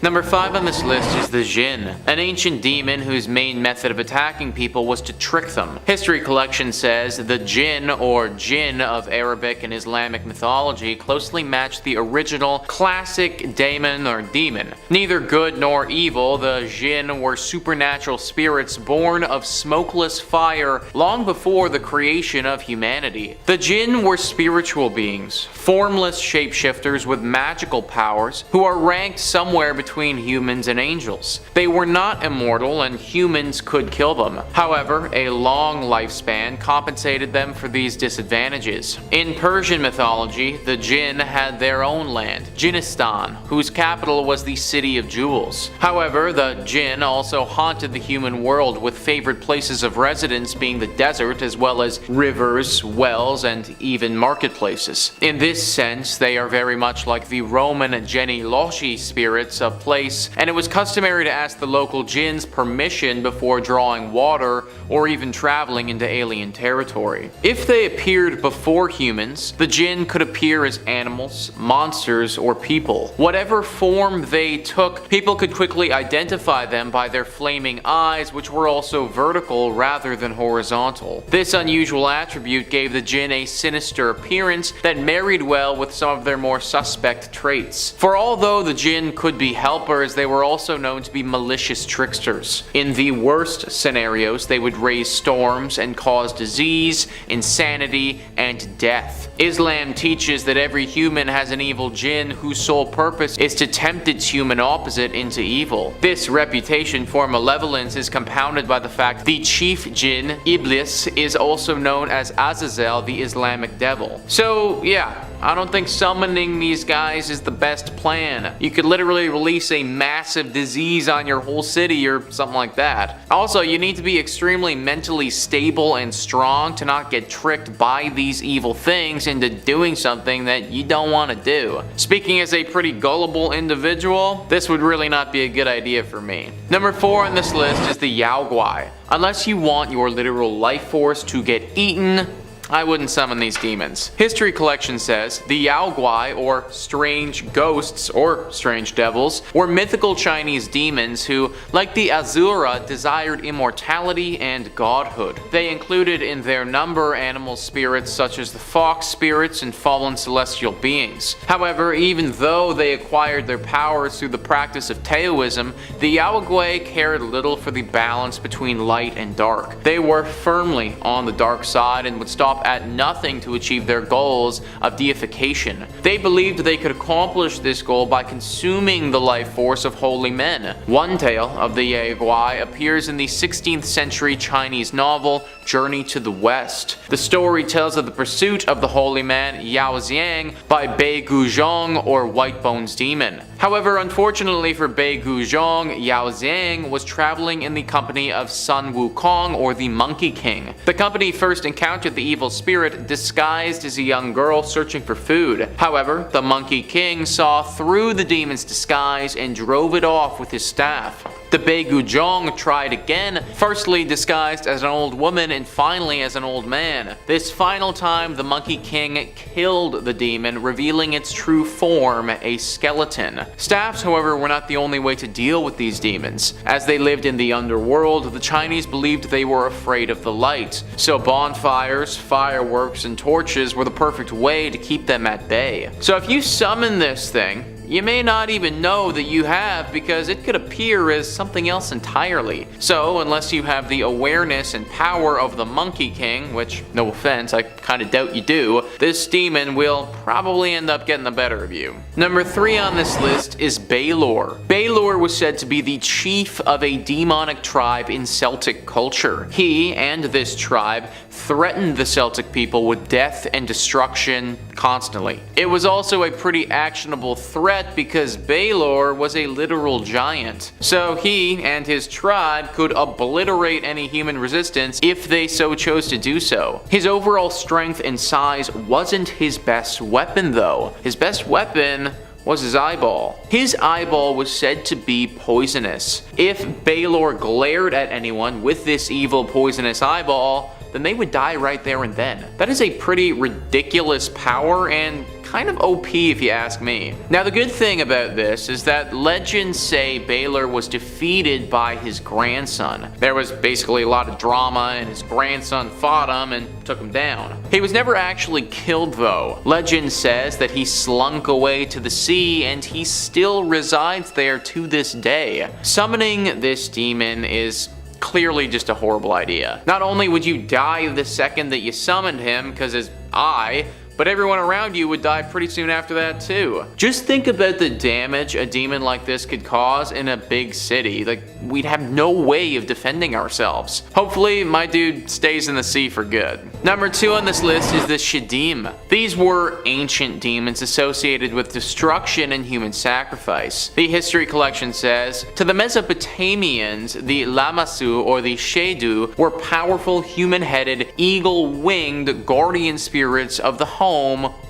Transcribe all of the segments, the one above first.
Number 5 on this list is the Jinn, an ancient demon whose main method of attacking people was to trick them. History Collection says the Jinn, or Jinn of Arabic and Islamic mythology, closely matched the original classic daemon or demon. Neither good nor evil, the Jinn were supernatural spirits born of smokeless fire long before the creation of humanity. The Jinn were spiritual beings, formless shapeshifters with magical powers, who are ranked somewhere between humans and angels. They were not immortal and humans could kill them. However, a long lifespan compensated them for these disadvantages. In Persian mythology, the Jinn had their own land, Jinnistan, whose capital was the City of Jewels. However, the Jinn also haunted the human world, with favorite places of residence being the desert as well as rivers, wells, and even marketplaces. In this sense, they are very much like the Roman geniloshi spirits of place, and it was customary to ask the local Jinns permission before drawing water or even traveling into alien territory. If they appeared before humans, the Jinn could appear as animals, monsters, or people. Whatever form they took, people could quickly identify them by their flaming eyes, which were also vertical rather than horizontal. This unusual attribute gave the Jinn a sinister appearance that married well with some of their more suspect traits. For although the Jinn could be helpers, they were also known to be malicious tricksters. In the worst scenarios, they would raise storms and cause disease, insanity, and death. Islam teaches that every human has an evil Jinn whose sole purpose is to tempt its human opposite into evil. This reputation for malevolence is compounded by the fact the chief Jinn, Iblis, is also known as Azazel, the Islamic devil. So yeah, I don't think summoning these guys is the best plan. You could literally release a massive disease on your whole city or something like that. Also, you need to be extremely mentally stable and strong to not get tricked by these evil things into doing something that you don't want to do. Speaking as a pretty gullible individual, this would really not be a good idea for me. Number 4 on this list is the Yao Guai. Unless you want your literal life force to get eaten, I wouldn't summon these demons. History Collection says the Yao Guai, or strange ghosts or strange devils, were mythical Chinese demons who, like the Azura, desired immortality and godhood. They included in their number animal spirits such as the fox spirits and fallen celestial beings. However, even though they acquired their powers through the practice of Taoism, the Yao Guai cared little for the balance between light and dark. They were firmly on the dark side and would stop at nothing to achieve their goals of deification. They believed they could accomplish this goal by consuming the life force of holy men. One tale of the Yao Guai appears in the 16th century Chinese novel Journey to the West. The story tells of the pursuit of the holy man Yao Xiang by Bei Guzhong, or White Bones Demon. However, unfortunately for Bei Guzhong, Yao Xiang was traveling in the company of Sun Wukong, or the Monkey King. The company first encountered the evil spirit disguised as a young girl searching for food. However, the Monkey King saw through the demon's disguise and drove it off with his staff. The Bei Guzhong tried again, firstly disguised as an old woman and finally as an old man. This final time, the Monkey King killed the demon, revealing its true form, a skeleton. Staffs, however, were not the only way to deal with these demons. As they lived in the underworld, the Chinese believed they were afraid of the light, so bonfires, fireworks, and torches were the perfect way to keep them at bay. So if you summon this thing, you may not even know that you have, because it could appear as something else entirely. So unless you have the awareness and power of the Monkey King, which, no offense, I kinda doubt you do, this demon will probably end up getting the better of you. Number 3 on this list is Baylor. Baylor was said to be the chief of a demonic tribe in Celtic culture. He and this tribe threatened the Celtic people with death and destruction constantly. It was also a pretty actionable threat because Baylor was a literal giant. So he and his tribe could obliterate any human resistance if they so chose to do so. His overall strength and size wasn't his best weapon though. His best weapon was his eyeball. His eyeball was said to be poisonous. If Baylor glared at anyone with this evil poisonous eyeball, then they would die right there and then. That is a pretty ridiculous power and kind of OP if you ask me. Now the good thing about this is that legends say Baylor was defeated by his grandson. There was basically a lot of drama and his grandson fought him and took him down. He was never actually killed though. Legend says that he slunk away to the sea and he still resides there to this day. Summoning this demon is clearly just a horrible idea. Not only would you die the second that you summoned him because his eye, but everyone around you would die pretty soon after that too. Just think about the damage a demon like this could cause in a big city. Like, we'd have no way of defending ourselves. Hopefully, my dude stays in the sea for good. Number 2 on this list is the Shadim. These were ancient demons associated with destruction and human sacrifice. The history collection says, to the Mesopotamians, the Lamassu or the Shedu were powerful human-headed, eagle-winged guardian spirits of the home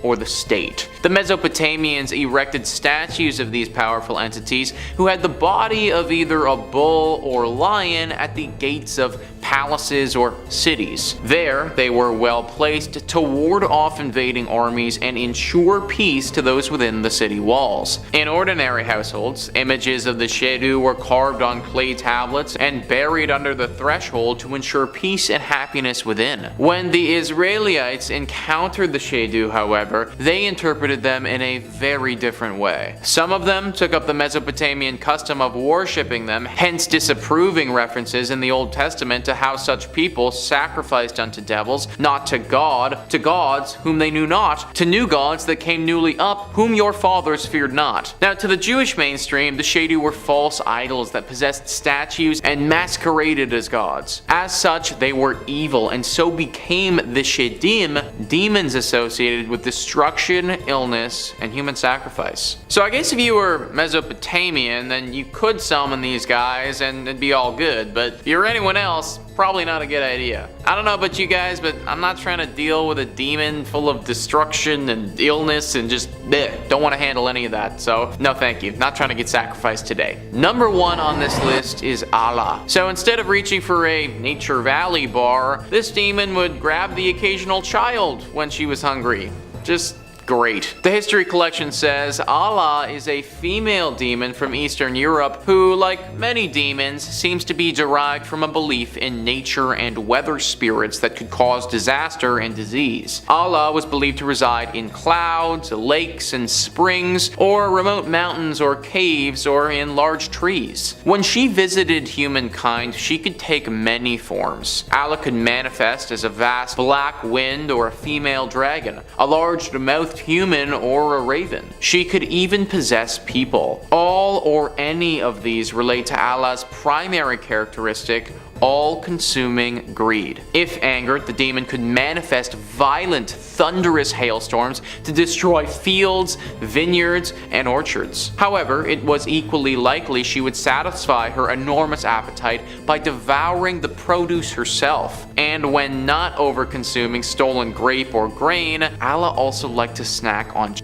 or the state. The Mesopotamians erected statues of these powerful entities who had the body of either a bull or lion at the gates of palaces or cities. There, they were well placed to ward off invading armies and ensure peace to those within the city walls. In ordinary households, images of the Shedu were carved on clay tablets and buried under the threshold to ensure peace and happiness within. When the Israelites encountered the Shedu, however, they interpreted them in a very different way. Some of them took up the Mesopotamian custom of worshipping them, hence disapproving references in the Old Testament to how such people sacrificed unto devils, not to God, to gods whom they knew not, to new gods that came newly up, whom your fathers feared not. Now, to the Jewish mainstream, the Shedu were false idols that possessed statues and masqueraded as gods. As such, they were evil, and so became the Shadim, demons associated with destruction, illness, and human sacrifice. So I guess if you were Mesopotamian, then you could summon these guys and it'd be all good, but if you're anyone else, probably not a good idea. I don't know about you guys, but I'm not trying to deal with a demon full of destruction and illness and just don't want to handle any of that. So no thank you, not trying to get sacrificed today. Number 1 on this list is Allah. So instead of reaching for a Nature Valley bar, this demon would grab the occasional child when she was hungry. Just great. The history collection says Allah is a female demon from Eastern Europe who, like many demons, seems to be derived from a belief in nature and weather spirits that could cause disaster and disease. Allah was believed to reside in clouds, lakes, and springs, or remote mountains or caves, or in large trees. When she visited humankind, she could take many forms. Allah could manifest as a vast black wind or a female dragon, a large-mouthed human, or a raven. She could even possess people. All or any of these relate to Allah's primary characteristic, all-consuming greed. If angered, the demon could manifest violent, thunderous hailstorms to destroy fields, vineyards, and orchards. However, it was equally likely she would satisfy her enormous appetite by devouring the produce herself. And when not over-consuming stolen grape or grain, Allah also liked to snack on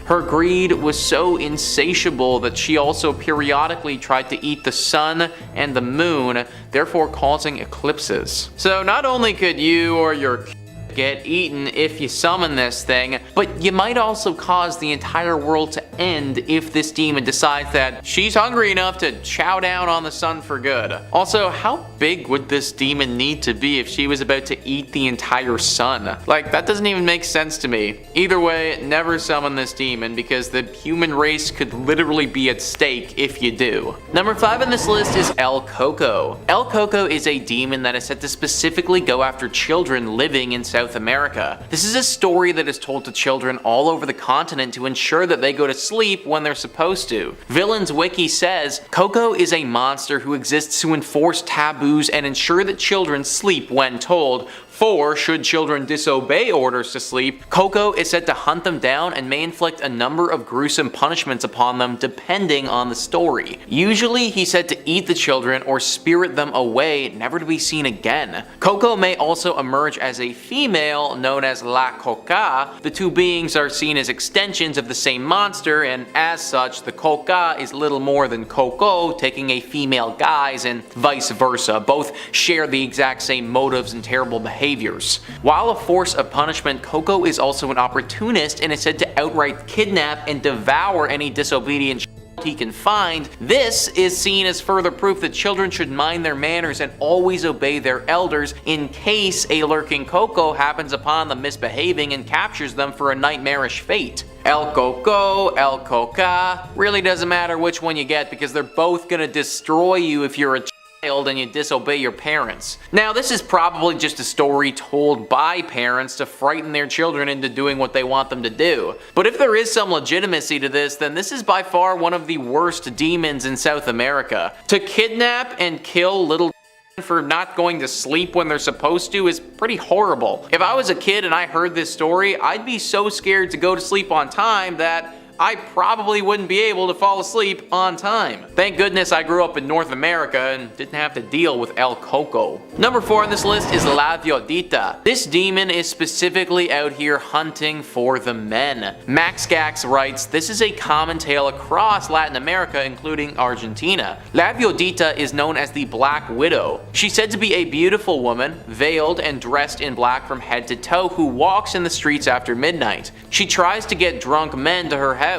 her greed was so insatiable that she also periodically tried to eat the sun and the moon, therefore causing eclipses. So not only could you or your get eaten if you summon this thing, but you might also cause the entire world to end if this demon decides that she's hungry enough to chow down on the sun for good. Also, how big would this demon need to be if she was about to eat the entire sun? Like, that doesn't even make sense to me. Either way, never summon this demon because the human race could literally be at stake if you do. Number 5 on this list is El Coco. El Coco is a demon that is said to specifically go after children living in South America. This is a story that is told to children all over the continent to ensure that they go to sleep when they're supposed to. Villains Wiki says, Coco is a monster who exists to enforce taboos and ensure that children sleep when told. For, should children disobey orders to sleep, Coco is said to hunt them down and may inflict a number of gruesome punishments upon them depending on the story. Usually he's said to eat the children or spirit them away, never to be seen again. Coco may also emerge as a female known as La Coca. The two beings are seen as extensions of the same monster, and as such, the Coca is little more than Coco, taking a female guise, and vice versa. Both share the exact same motives and terrible behavior behaviors. While a force of punishment, Coco is also an opportunist and is said to outright kidnap and devour any disobedient he can find. This is seen as further proof that children should mind their manners and always obey their elders in case a lurking Coco happens upon them misbehaving and captures them for a nightmarish fate. El Coco, El Coca, really doesn't matter which one you get because they're both gonna destroy you if you're a and you disobey your parents. Now, this is probably just a story told by parents to frighten their children into doing what they want them to do. But if there is some legitimacy to this, then this is by far one of the worst demons in South America. To kidnap and kill little for not going to sleep when they're supposed to is pretty horrible. If I was a kid and I heard this story, I'd be so scared to go to sleep on time that I probably wouldn't be able to fall asleep on time. Thank goodness I grew up in North America and didn't have to deal with El Coco. Number 4 on this list is La Viridita. This demon is specifically out here hunting for the men. Max Gax writes, this is a common tale across Latin America, including Argentina. La Viridita is known as the Black Widow. She's said to be a beautiful woman, veiled and dressed in black from head to toe, who walks in the streets after midnight. She tries to get drunk men to her house.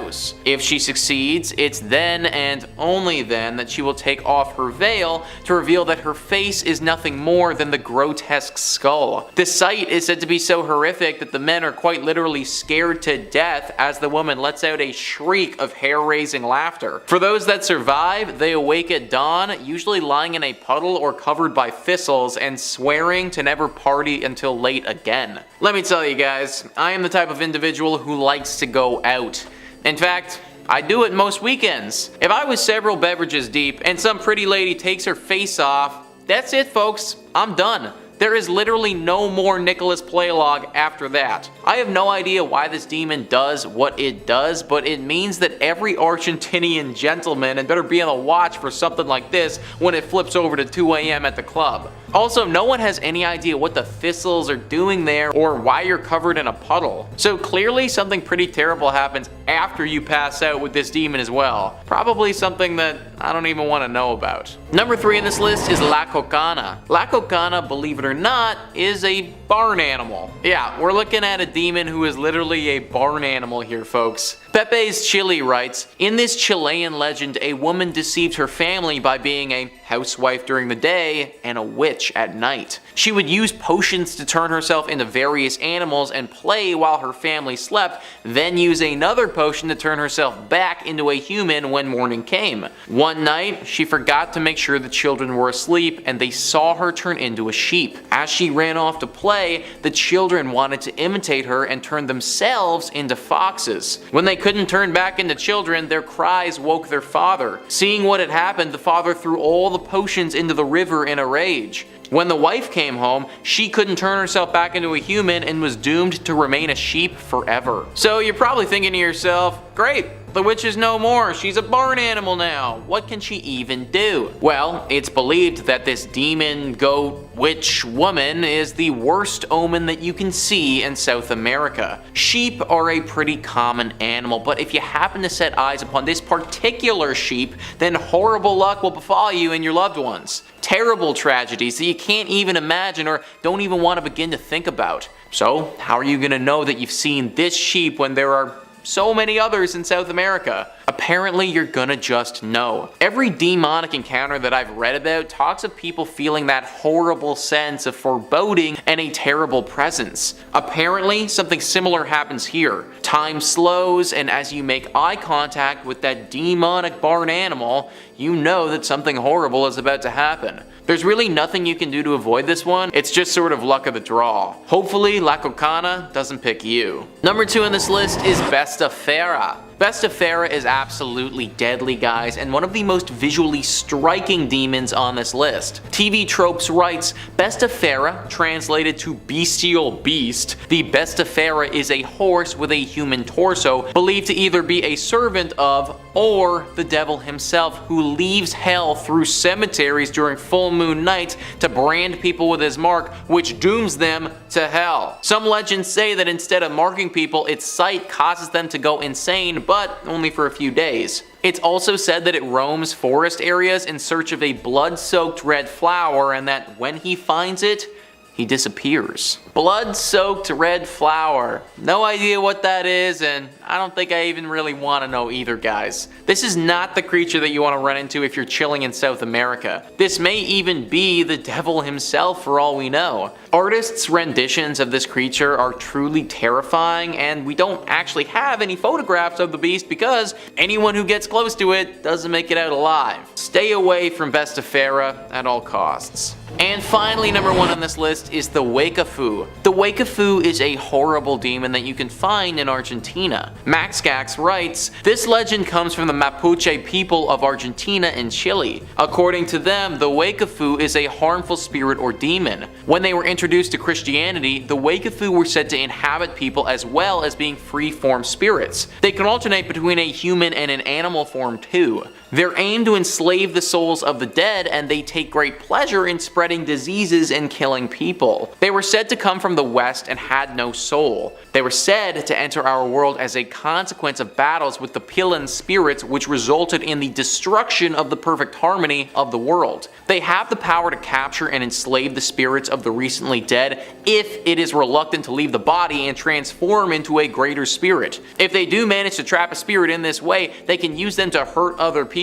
If she succeeds, it's then and only then that she will take off her veil to reveal that her face is nothing more than the grotesque skull. The sight is said to be so horrific that the men are quite literally scared to death as the woman lets out a shriek of hair-raising laughter. For those that survive, they awake at dawn, usually lying in a puddle or covered by thistles and swearing to never party until late again. Let me tell you guys, I am the type of individual who likes to go out. In fact, I do it most weekends. If I was several beverages deep and some pretty lady takes her face off, that's it folks, I'm done. There is literally no more Nicholas Playlog after that. I have no idea why this demon does what it does, but it means that every Argentinian gentleman had better be on the watch for something like this when it flips over to 2 AM at the club. Also, no one has any idea what the thistles are doing there or why you're covered in a puddle. So clearly something pretty terrible happens after you pass out with this demon as well. Probably something that I don't even want to know about. Number 3 on this list is La Cocana. La Cocana, believe it or not, is a barn animal. Yeah, we're looking at a demon who is literally a barn animal here, folks. Pepe's Chile writes, in this Chilean legend, a woman deceived her family by being a housewife during the day and a witch at night. She would use potions to turn herself into various animals and play while her family slept, then use another potion to turn herself back into a human when morning came. One night, she forgot to make sure the children were asleep and they saw her turn into a sheep. As she ran off to play, the children wanted to imitate her and turn themselves into foxes. When they couldn't turn back into children, their cries woke their father. Seeing what had happened, the father threw all the potions into the river in a rage. When the wife came home, she couldn't turn herself back into a human and was doomed to remain a sheep forever. So you're probably thinking to yourself, great, the witch is no more, she's a barn animal now, what can she even do? Well, it's believed that this demon, goat, witch woman is the worst omen that you can see in South America. Sheep are a pretty common animal, but if you happen to set eyes upon this particular sheep, then horrible luck will befall you and your loved ones. Terrible tragedies that you can't even imagine or don't even want to begin to think about. So, how are you going to know that you've seen this sheep when there are so many others in South America? Apparently, you're gonna just know. Every demonic encounter that I've read about talks of people feeling that horrible sense of foreboding and a terrible presence. Apparently, something similar happens here. Time slows, and as you make eye contact with that demonic barn animal, you know that something horrible is about to happen. There's really nothing you can do to avoid this one, it's just sort of luck of the draw. Hopefully, La Cocana doesn't pick you. Number 2 on this list is Besta Pharah. Besta Pharah is absolutely deadly, guys, and one of the most visually striking demons on this list. TV Tropes writes, Besta Pharah, translated to bestial beast, the Besta Pharah is a horse with a human torso, believed to either be a servant of or the devil himself, who leaves hell through cemeteries during full moon nights to brand people with his mark, which dooms them to hell. Some legends say that instead of marking people, its sight causes them to go insane, but only for a few days. It's also said that it roams forest areas in search of a blood-soaked red flower, and that when he finds it, he disappears. Blood-soaked red flower. No idea what that is, and I don't think I even really want to know either, guys. This is not the creature that you want to run into if you're chilling in South America. This may even be the devil himself for all we know. Artists' renditions of this creature are truly terrifying, and we don't actually have any photographs of the beast because anyone who gets close to it doesn't make it out alive. Stay away from Vestafera at all costs. And finally, number 1 on this list is the Wakafu. The Wakafu is a horrible demon that you can find in Argentina. Maxgax writes, this legend comes from the Mapuche people of Argentina and Chile. According to them, the Wakafu is a harmful spirit or demon. When they were introduced to Christianity, the Wakafu were said to inhabit people as well as being free-form spirits. They can alternate between a human and an animal form too. They're aimed to enslave the souls of the dead, and they take great pleasure in spreading diseases and killing people. They were said to come from the west and had no soul. They were said to enter our world as a consequence of battles with the Pilan spirits, which resulted in the destruction of the perfect harmony of the world. They have the power to capture and enslave the spirits of the recently dead if it is reluctant to leave the body and transform into a greater spirit. If they do manage to trap a spirit in this way, they can use them to hurt other people.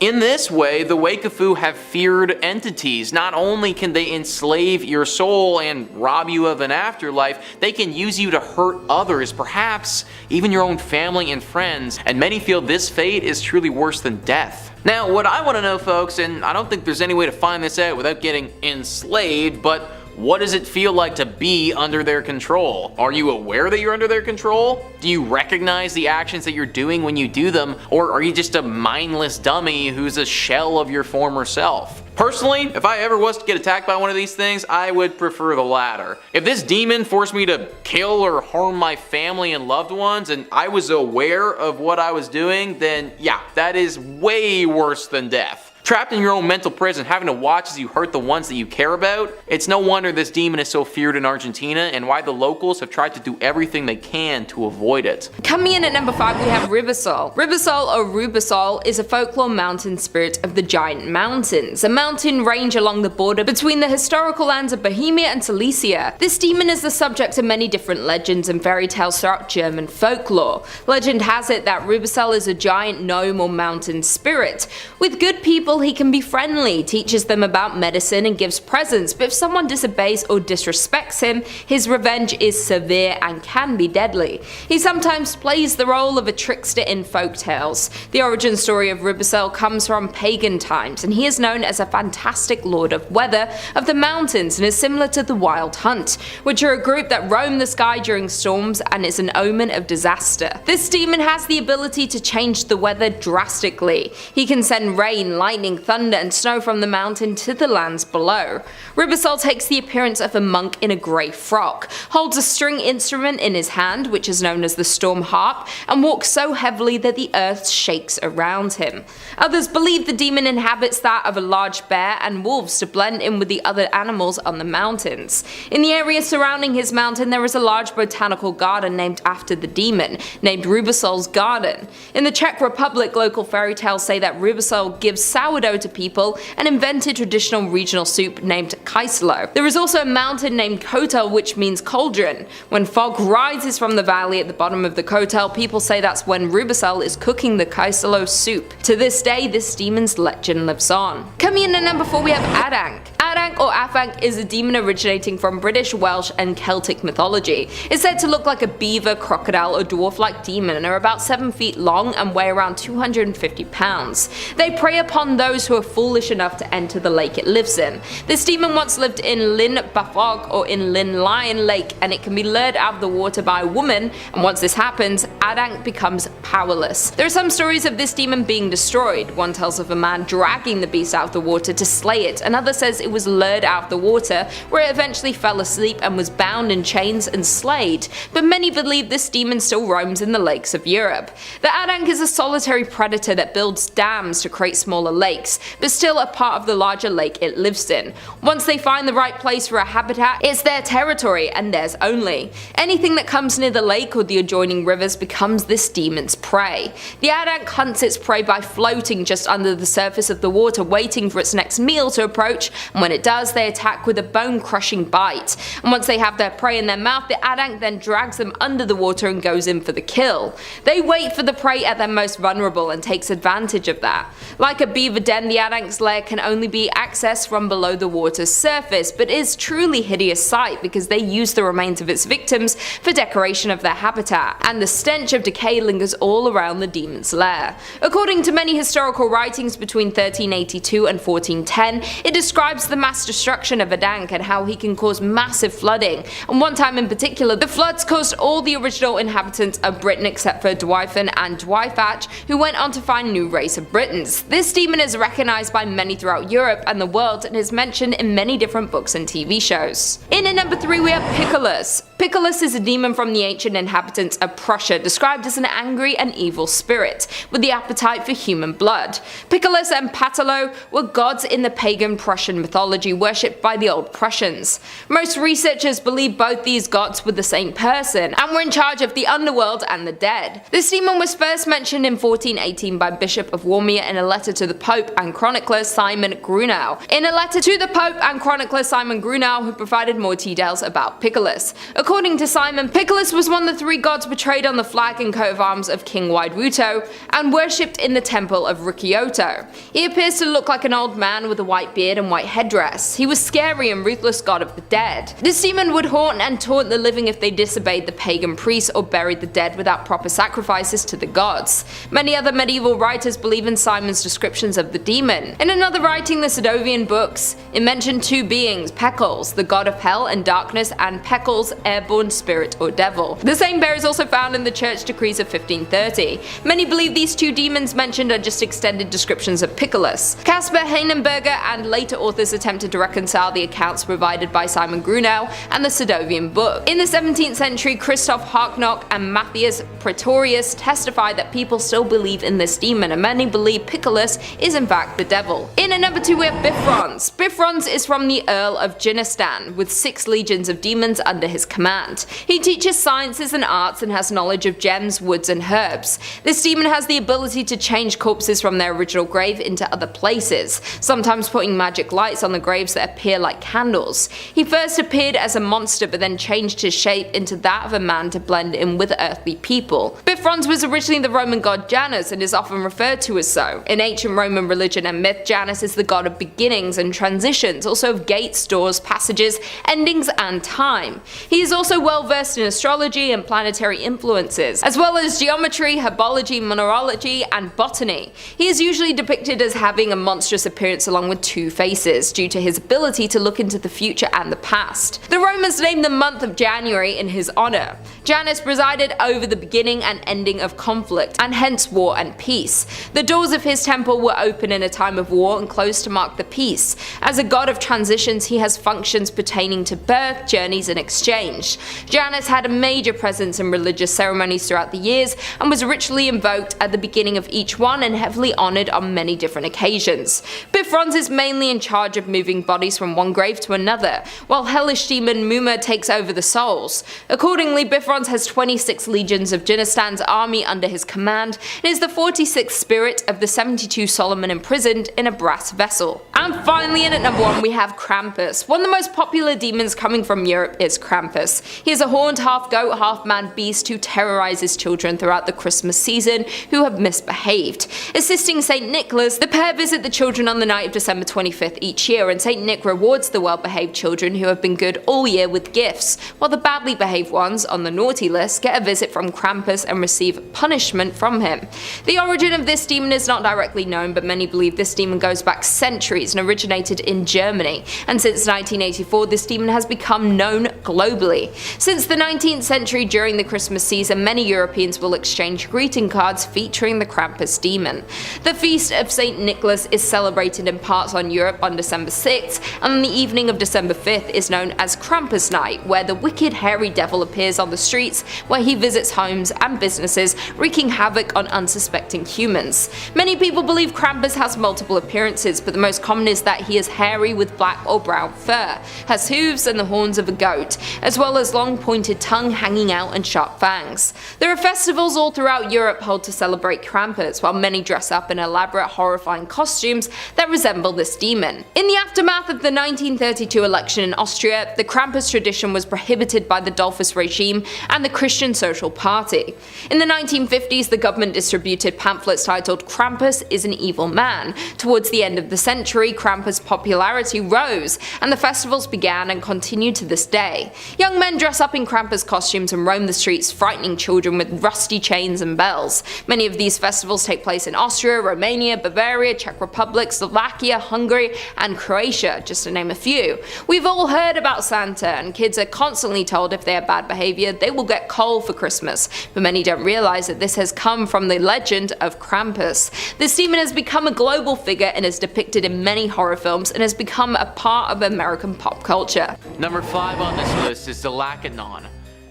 In this way, the Wakafu have feared entities. Not only can they enslave your soul and rob you of an afterlife, they can use you to hurt others, perhaps even your own family and friends, and many feel this fate is truly worse than death. Now, what I want to know, folks, and I don't think there's any way to find this out without getting enslaved, but what does it feel like to be under their control? Are you aware that you're under their control? Do you recognize the actions that you're doing when you do them, or are you just a mindless dummy who's a shell of your former self? Personally, if I ever was to get attacked by one of these things, I would prefer the latter. If this demon forced me to kill or harm my family and loved ones, and I was aware of what I was doing, then yeah, that is way worse than death. Trapped in your own mental prison, having to watch as you hurt the ones that you care about, it's no wonder this demon is so feared in Argentina and why the locals have tried to do everything they can to avoid it. Coming in at number 5 we have Ribasol. Ribasol or Rubasol is a folklore mountain spirit of the Giant Mountains, a mountain range along the border between the historical lands of Bohemia and Silesia. This demon is the subject of many different legends and fairy tales throughout German folklore. Legend has it that Rubasol is a giant gnome or mountain spirit. With good people he can be friendly, teaches them about medicine and gives presents, but if someone disobeys or disrespects him, his revenge is severe and can be deadly. He sometimes plays the role of a trickster in folktales. The origin story of Rubasol comes from pagan times, and he is known as a fantastic lord of weather of the mountains and is similar to the Wild Hunt, which are a group that roam the sky during storms and is an omen of disaster. This demon has the ability to change the weather drastically. He can send rain, lightning, thunder and snow from the mountain to the lands below. Rubasol takes the appearance of a monk in a grey frock, holds a string instrument in his hand, which is known as the storm harp, and walks so heavily that the earth shakes around him. Others believe the demon inhabits that of a large bear and wolves to blend in with the other animals on the mountains. In the area surrounding his mountain there is a large botanical garden named after the demon, named Rubasol's Garden. In the Czech Republic, local fairy tales say that Rubasol gives sourdough to people and invented traditional regional soup named kaisalo. There is also a mountain named Kotel, which means cauldron. When fog rises from the valley at the bottom of the Kotel, people say that's when Rubasol is cooking the kaisalo soup. To this day, this demon's legend lives on. Coming in at number 4 we have Adang. Adang or Adang is a demon originating from British, Welsh and Celtic mythology. It's said to look like a beaver, crocodile or dwarf-like demon and are about 7 feet long and weigh around 250 pounds. They prey upon those who are foolish enough to enter the lake it lives in. This demon once lived in Lyn Bafog or in Lyn Lion Lake, and it can be lured out of the water by a woman, and once this happens, Adang becomes powerless. There are some stories of this demon being destroyed. One tells of a man dragging the beast out of the water to slay it, another says it was lured out of the water, where it eventually fell asleep and was bound in chains and slayed, but many believe this demon still roams in the lakes of Europe. The Adang is a solitary predator that builds dams to create smaller lakes, but still a part of the larger lake it lives in. Once they find the right place for a habitat, it's their territory and theirs only. Anything that comes near the lake or the adjoining rivers becomes this demon's prey. The Adang hunts its prey by floating just under the surface of the water, waiting for its next meal to approach, and when it does, they attack with a bone-crushing bite, and once they have their prey in their mouth, the Adang then drags them under the water and goes in for the kill. They wait for the prey at their most vulnerable and takes advantage of that. Like a beaver den, the Adang's lair can only be accessed from below the water's surface, but is truly hideous sight because they use the remains of its victims for decoration of their habitat, and the stench of decay lingers all around the demon's lair. According to many historical writings between 1382 and 1410, it describes the mass destruction of Adang and how he can cause massive flooding, and one time in particular, the floods caused all the original inhabitants of Britain except for Dwyfyn and Dwyfach, who went on to find a new race of Britons. This demon is recognized by many throughout Europe and the world and is mentioned in many different books and TV shows. In at number 3 we have Picolas. Picolas is a demon from the ancient inhabitants of Prussia, described as an angry and evil spirit, with the appetite for human blood. Picolas and Patalo were gods in the pagan Prussian mythology worshipped by the old Prussians. Most researchers believe both these gods were the same person, and were in charge of the underworld and the dead. This demon was first mentioned in 1418 by Bishop of Warmia in a letter to the Pope and chronicler Simon Grunau. In a letter to the Pope and chronicler Simon Grunau, who provided more details about Picolas. According to Simon, Picolas was one of the 3 gods portrayed on the flag and coat of arms of King Wideruto, and worshipped in the temple of Ricciotto. He appears to look like an old man with a white beard and white headdress. He was scary and ruthless god of the dead. This demon would haunt and taunt the living if they disobeyed the pagan priests or buried the dead without proper sacrifices to the gods. Many other medieval writers believe in Simon's descriptions of the demon. In another writing, the Sadovian books, it mentioned 2 beings, Picolas, the god of hell and darkness, and Picolas, airborne spirit or devil. The same bear is also found in the church decrees of 1530. Many believe these 2 demons mentioned are just extended descriptions of Picolas. Caspar Heinenberger and later authors attempted to reconcile the accounts provided by Simon Grunau and the Sadovian book. In the 17th century, Christoph Harknock and Matthias Pretorius testified that people still believe in this demon, and many believe Picolas is in fact the devil. In at number 2 we have Bifrons. Bifrons is from the Earl of Jinnistan, with 6 legions of demons under his command. He teaches sciences and arts and has knowledge of gems, woods and herbs. This demon has the ability to change corpses from their original grave into other places, sometimes putting magic lights on the graves that appear like candles. He first appeared as a monster but then changed his shape into that of a man to blend in with earthly people. Bifrons was originally the Roman god Janus and is often referred to as so. In ancient Roman religion and myth, Janus is the god of beginnings and transitions, also of gates, doors, passages, endings and time. He is also well versed in astrology and planetary influences, as well as geometry, herbology, mineralogy and botany. He is usually depicted as having a monstrous appearance along with 2 faces, due to his ability to look into the future and the past. The Romans named the month of January in his honor. Janus presided over the beginning and ending of conflict, and hence war and peace. The doors of his temple were open in a time of war and closed to mark the peace. As a god of transitions, he has functions pertaining to birth, journeys and exchange. Janus had a major presence in religious ceremonies throughout the years and was ritually invoked at the beginning of each one and heavily honored on many different occasions. Bifrons is mainly in charge of moving bodies from one grave to another, while hellish demon Muma takes over the souls. Accordingly, Bifrons has 26 legions of Jinnistan's army under his command and is the 46th spirit of the 72 Solomon imprisoned in a brass vessel. And finally, in at number 1 we have Krampus. One of the most popular demons coming from Europe is Krampus. He is a horned half-goat, half-man beast who terrorizes children throughout the Christmas season who have misbehaved. Assisting St. Nicholas, the pair visit the children on the night of December 25th each year, and St. Nick rewards the well-behaved children who have been good all year with gifts, while the badly behaved ones on the naughty list get a visit from Krampus and receive punishment from him. The origin of this demon is not directly known, but many believe this demon goes back centuries and originated in Germany, and since 1984 this demon has become known globally. Since the 19th century, during the Christmas season, many Europeans will exchange greeting cards featuring the Krampus demon. The feast of St. Nicholas is celebrated in parts on Europe on December 6th, and on the evening of December 5th is known as Krampus Night, where the wicked hairy devil appears on the streets, where he visits homes and businesses, wreaking havoc on unsuspecting humans. Many people believe Krampus has multiple appearances, but the most common is that he is hairy with black or brown fur, has hooves and the horns of a goat, as well as long pointed tongue hanging out and sharp fangs. There are festivals all throughout Europe held to celebrate Krampus, while many dress up in elaborate horrifying costumes that resemble this demon. In the aftermath aftermath of the 1932 election in Austria, the Krampus tradition was prohibited by the Dollfuss regime and the Christian Social Party. In the 1950s, the government distributed pamphlets titled "Krampus is an Evil Man." Towards the end of the century, Krampus' popularity rose, and the festivals began and continue to this day. Young men dress up in Krampus costumes and roam the streets, frightening children with rusty chains and bells. Many of these festivals take place in Austria, Romania, Bavaria, Czech Republic, Slovakia, Hungary, and Croatia, just to name a few. We've all heard about Santa, and kids are constantly told if they have bad behavior, they will get coal for Christmas, but many don't realize that this has come from the legend of Krampus. This demon has become a global figure and is depicted in many horror films and has become a part of American pop culture. Number 5 on this list is the Lacanon.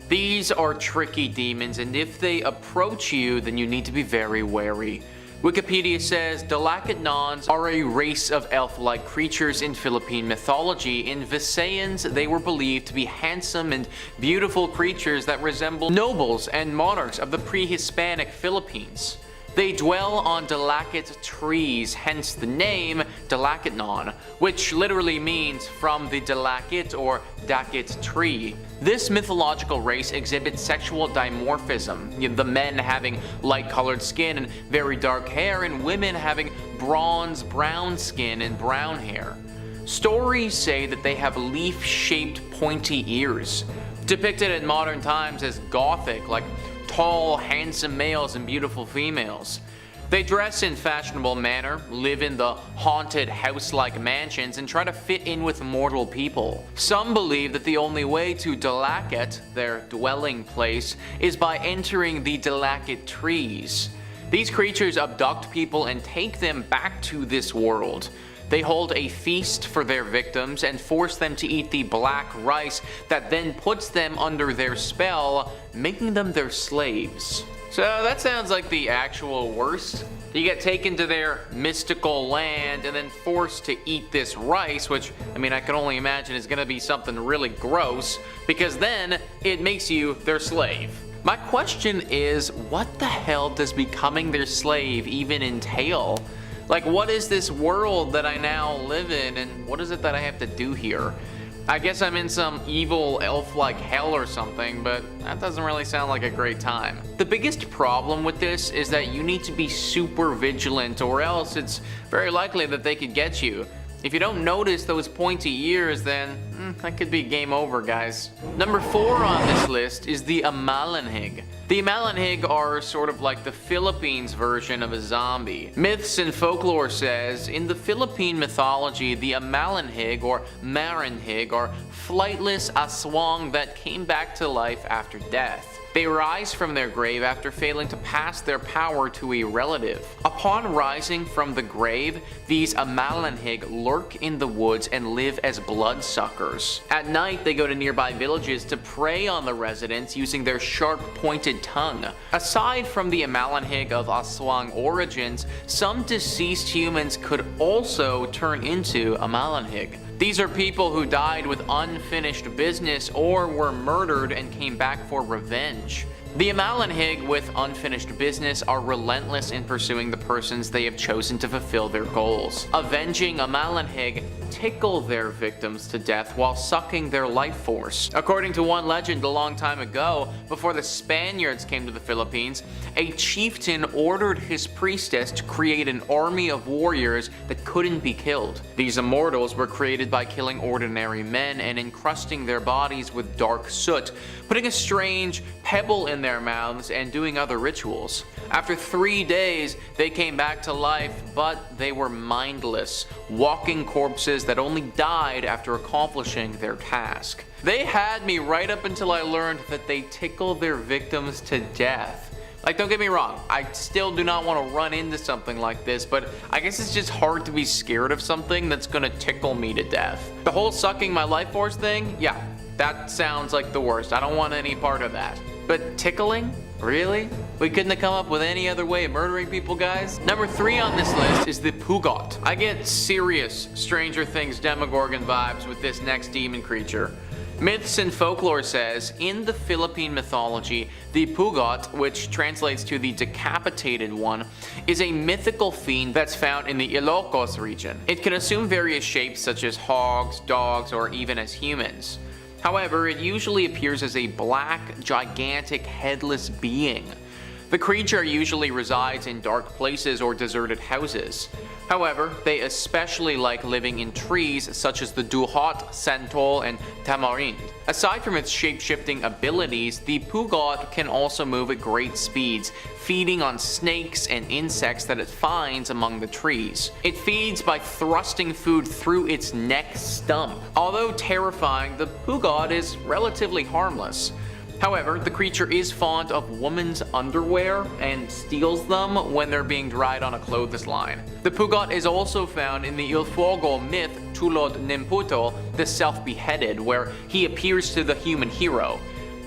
These are tricky demons, and if they approach you, then you need to be very wary. Wikipedia says the Lacanons are a race of elf-like creatures in Philippine mythology. In Visayans, they were believed to be handsome and beautiful creatures that resemble nobles and monarchs of the pre-Hispanic Philippines. They dwell on Dilakit trees, hence the name Dilakanon, which literally means from the Dilakit or Dakit tree. This mythological race exhibits sexual dimorphism, the men having light-colored skin and very dark hair, and women having bronze-brown skin and brown hair. Stories say that they have leaf-shaped pointy ears, depicted in modern times as gothic, like tall, handsome males and beautiful females. They dress in fashionable manner, live in the haunted house-like mansions, and try to fit in with mortal people. Some believe that the only way to Dilakit, their dwelling place, is by entering the Dilakit trees. These creatures abduct people and take them back to this world. They hold a feast for their victims and force them to eat the black rice that then puts them under their spell, making them their slaves. So that sounds like the actual worst. You get taken to their mystical land and then forced to eat this rice, which, I mean, I can only imagine is gonna be something really gross, because then it makes you their slave. My question is, what the hell does becoming their slave even entail? Like, what is this world that I now live in, and what is it that I have to do here? I guess I'm in some evil elf-like hell or something, but that doesn't really sound like a great time. The biggest problem with this is that you need to be super vigilant, or else it's very likely that they could get you. If you don't notice those pointy ears, then that could be game over, guys. Number 4 on this list is the Malinhig. The Malinhig are sort of like the Philippines version of a zombie. Myths and folklore says, in the Philippine mythology, the Malinhig or Marinhig are flightless aswang that came back to life after death. They rise from their grave after failing to pass their power to a relative. Upon rising from the grave, these Malinhig lurk in the woods and live as bloodsuckers. At night, they go to nearby villages to prey on the residents using their sharp, pointed tongue. Aside from the Malinhig of Aswang origins, some deceased humans could also turn into a Malinhig. These are people who died with unfinished business or were murdered and came back for revenge. The Malinhig with unfinished business are relentless in pursuing the persons they have chosen to fulfill their goals. Avenging a Malinhig tickle their victims to death while sucking their life force. According to one legend a long time ago, before the Spaniards came to the Philippines, a chieftain ordered his priestess to create an army of warriors that couldn't be killed. These immortals were created by killing ordinary men and encrusting their bodies with dark soot, putting a strange pebble in their mouths and doing other rituals. After 3 days, they came back to life, but they were mindless, walking corpses that only died after accomplishing their task. They had me right up until I learned that they tickle their victims to death. Like, don't get me wrong, I still do not want to run into something like this, but I guess it's just hard to be scared of something that's gonna tickle me to death. The whole sucking my life force thing, yeah, that sounds like the worst. I don't want any part of that. But tickling? Really? We couldn't have come up with any other way of murdering people, guys? Number 3 on this list is the Pugot. I get serious Stranger Things Demogorgon vibes with this next demon creature. Myths and folklore says, in the Philippine mythology, the Pugot, which translates to the decapitated one, is a mythical fiend that's found in the Ilocos region. It can assume various shapes such as hogs, dogs, or even as humans. However, it usually appears as a black, gigantic, headless being. The creature usually resides in dark places or deserted houses. However, they especially like living in trees such as the duhot, santol, and tamarind. Aside from its shape-shifting abilities, the Pugot can also move at great speeds, feeding on snakes and insects that it finds among the trees. It feeds by thrusting food through its neck stump. Although terrifying, the Pugot is relatively harmless. However, the creature is fond of women's underwear and steals them when they're being dried on a clothesline. The Pugot is also found in the Ilfogo myth Tulod Nimputo, the self-beheaded, where he appears to the human hero.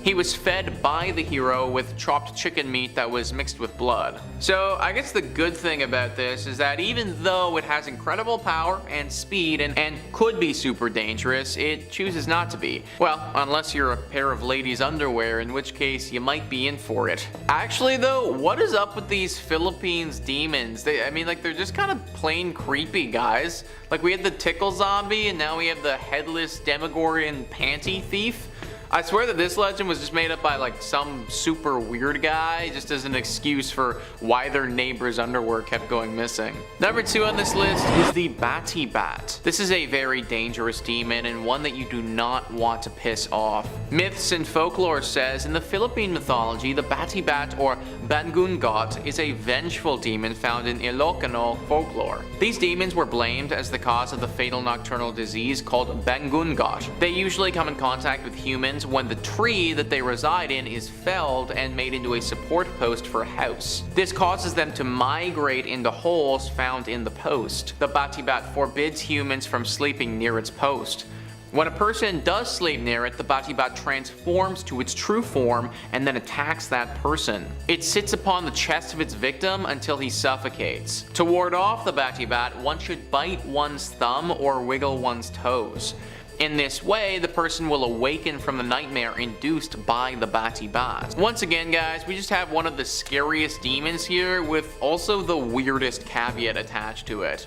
He was fed by the hero with chopped chicken meat that was mixed with blood. So I guess the good thing about this is that even though it has incredible power and speed and could be super dangerous, it chooses not to be. Well, unless you're a pair of ladies' underwear, in which case you might be in for it. Actually though, what is up with these Philippines demons? They're just kind of plain creepy, guys. Like, we had the tickle zombie and now we have the headless Demogorgon panty thief. I swear that this legend was just made up by like some super weird guy just as an excuse for why their neighbor's underwear kept going missing. Number 2 on this list is the Batty Bat. This is a very dangerous demon and one that you do not want to piss off. Myths and folklore says in the Philippine mythology, the Batty Bat or Bangungot is a vengeful demon found in Ilocano folklore. These demons were blamed as the cause of the fatal nocturnal disease called Bangungot. They usually come in contact with humans when the tree that they reside in is felled and made into a support post for a house. This causes them to migrate into holes found in the post. The Batty Bat forbids humans from sleeping near its post. When a person does sleep near it, the Batty Bat transforms to its true form and then attacks that person. It sits upon the chest of its victim until he suffocates. To ward off the Batty Bat, one should bite one's thumb or wiggle one's toes. In this way, the person will awaken from the nightmare induced by the Batty Bat. Once again, guys, we just have one of the scariest demons here with also the weirdest caveat attached to it.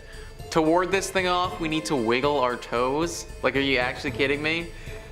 To ward this thing off, we need to wiggle our toes? Like, are you actually kidding me?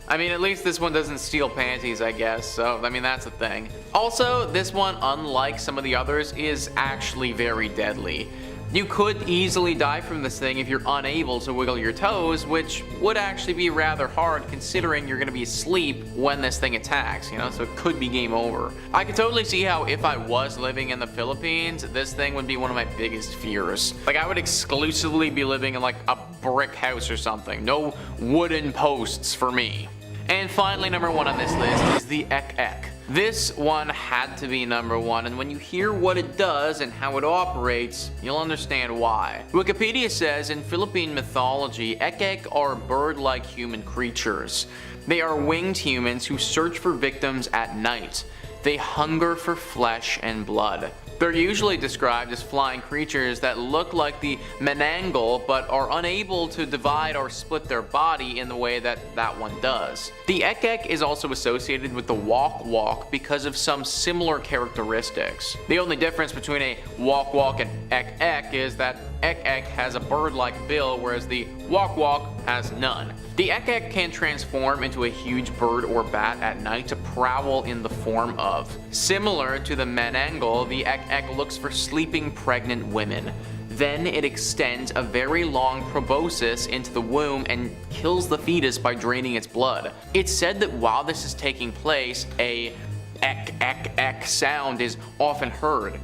I mean, at least this one doesn't steal panties, I guess, so, I mean, that's a thing. Also, this one, unlike some of the others, is actually very deadly. You could easily die from this thing if you're unable to wiggle your toes, which would actually be rather hard considering you're going to be asleep when this thing attacks, you know, so it could be game over. I could totally see how if I was living in the Philippines, this thing would be one of my biggest fears. Like, I would exclusively be living in like a brick house or something. No wooden posts for me. And finally, number 1 on this list is the Ek. This one had to be number 1, and when you hear what it does and how it operates, you'll understand why. Wikipedia says in Philippine mythology, Ek are bird-like human creatures. They are winged humans who search for victims at night. They hunger for flesh and blood. They're usually described as flying creatures that look like the Menangle but are unable to divide or split their body in the way that that one does. The Ek is also associated with the Walk because of some similar characteristics. The only difference between a Walk and Ek is that Ek has a bird-like bill whereas the Walk has none. The Ek can transform into a huge bird or bat at night to prowl in the form of. Similar to the Menangle, the Ek looks for sleeping pregnant women. Then it extends a very long proboscis into the womb and kills the fetus by draining its blood. It's said that while this is taking place, a Ek sound is often heard.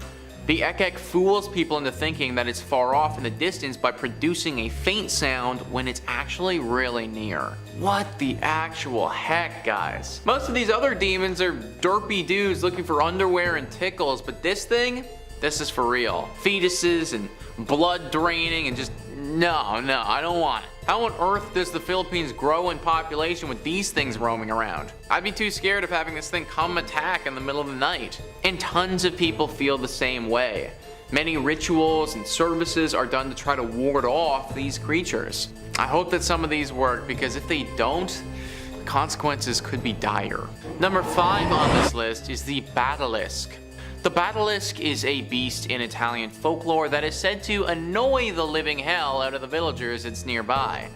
The Ek fools people into thinking that it's far off in the distance by producing a faint sound when it's actually really near. What the actual heck, guys? Most of these other demons are derpy dudes looking for underwear and tickles, but this thing? This is for real. Fetuses and blood draining and just, no, I don't want it. How on earth does the Philippines grow in population with these things roaming around? I'd be too scared of having this thing come attack in the middle of the night. And tons of people feel the same way. Many rituals and services are done to try to ward off these creatures. I hope that some of these work, because if they don't, consequences could be dire. Number 5 on this list is the Basilisk. The Basilisk is a beast in Italian folklore that is said to annoy the living hell out of the villagers it's nearby.